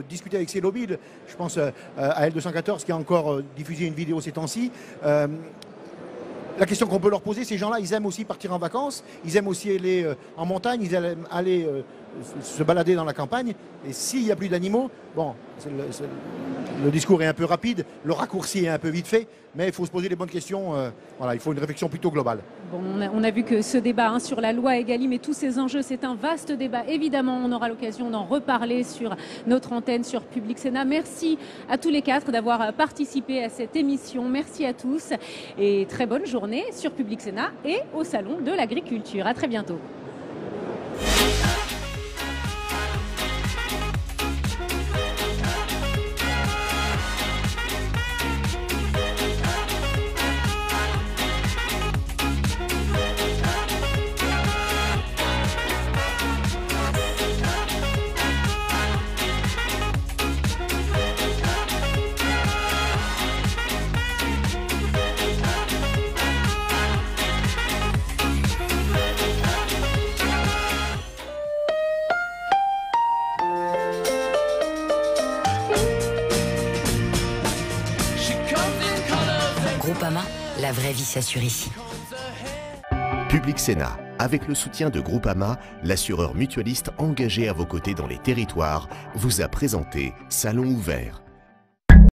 discuter avec ces lobbies. Je pense à L214 qui a encore diffusé une vidéo ces temps-ci. La question qu'on peut leur poser, ces gens-là, ils aiment aussi partir en vacances, ils aiment aussi aller en montagne, ils aiment aller se balader dans la campagne. Et s'il n'y a plus d'animaux, bon, le discours est un peu rapide, le raccourci est un peu vite fait, mais il faut se poser les bonnes questions. Voilà, il faut une réflexion plutôt globale. Bon, on a vu que ce débat sur la loi Egalim et tous ces enjeux, c'est un vaste débat. Évidemment, on aura l'occasion d'en reparler sur notre antenne, sur Public Sénat. Merci à tous les 4 d'avoir participé à cette émission. Merci à tous et très bonne journée sur Public Sénat et au Salon de l'Agriculture. À très bientôt. Groupama, la vraie vie s'assure ici. Public Sénat, avec le soutien de Groupama, l'assureur mutualiste engagé à vos côtés dans les territoires, vous a présenté Salon ouvert.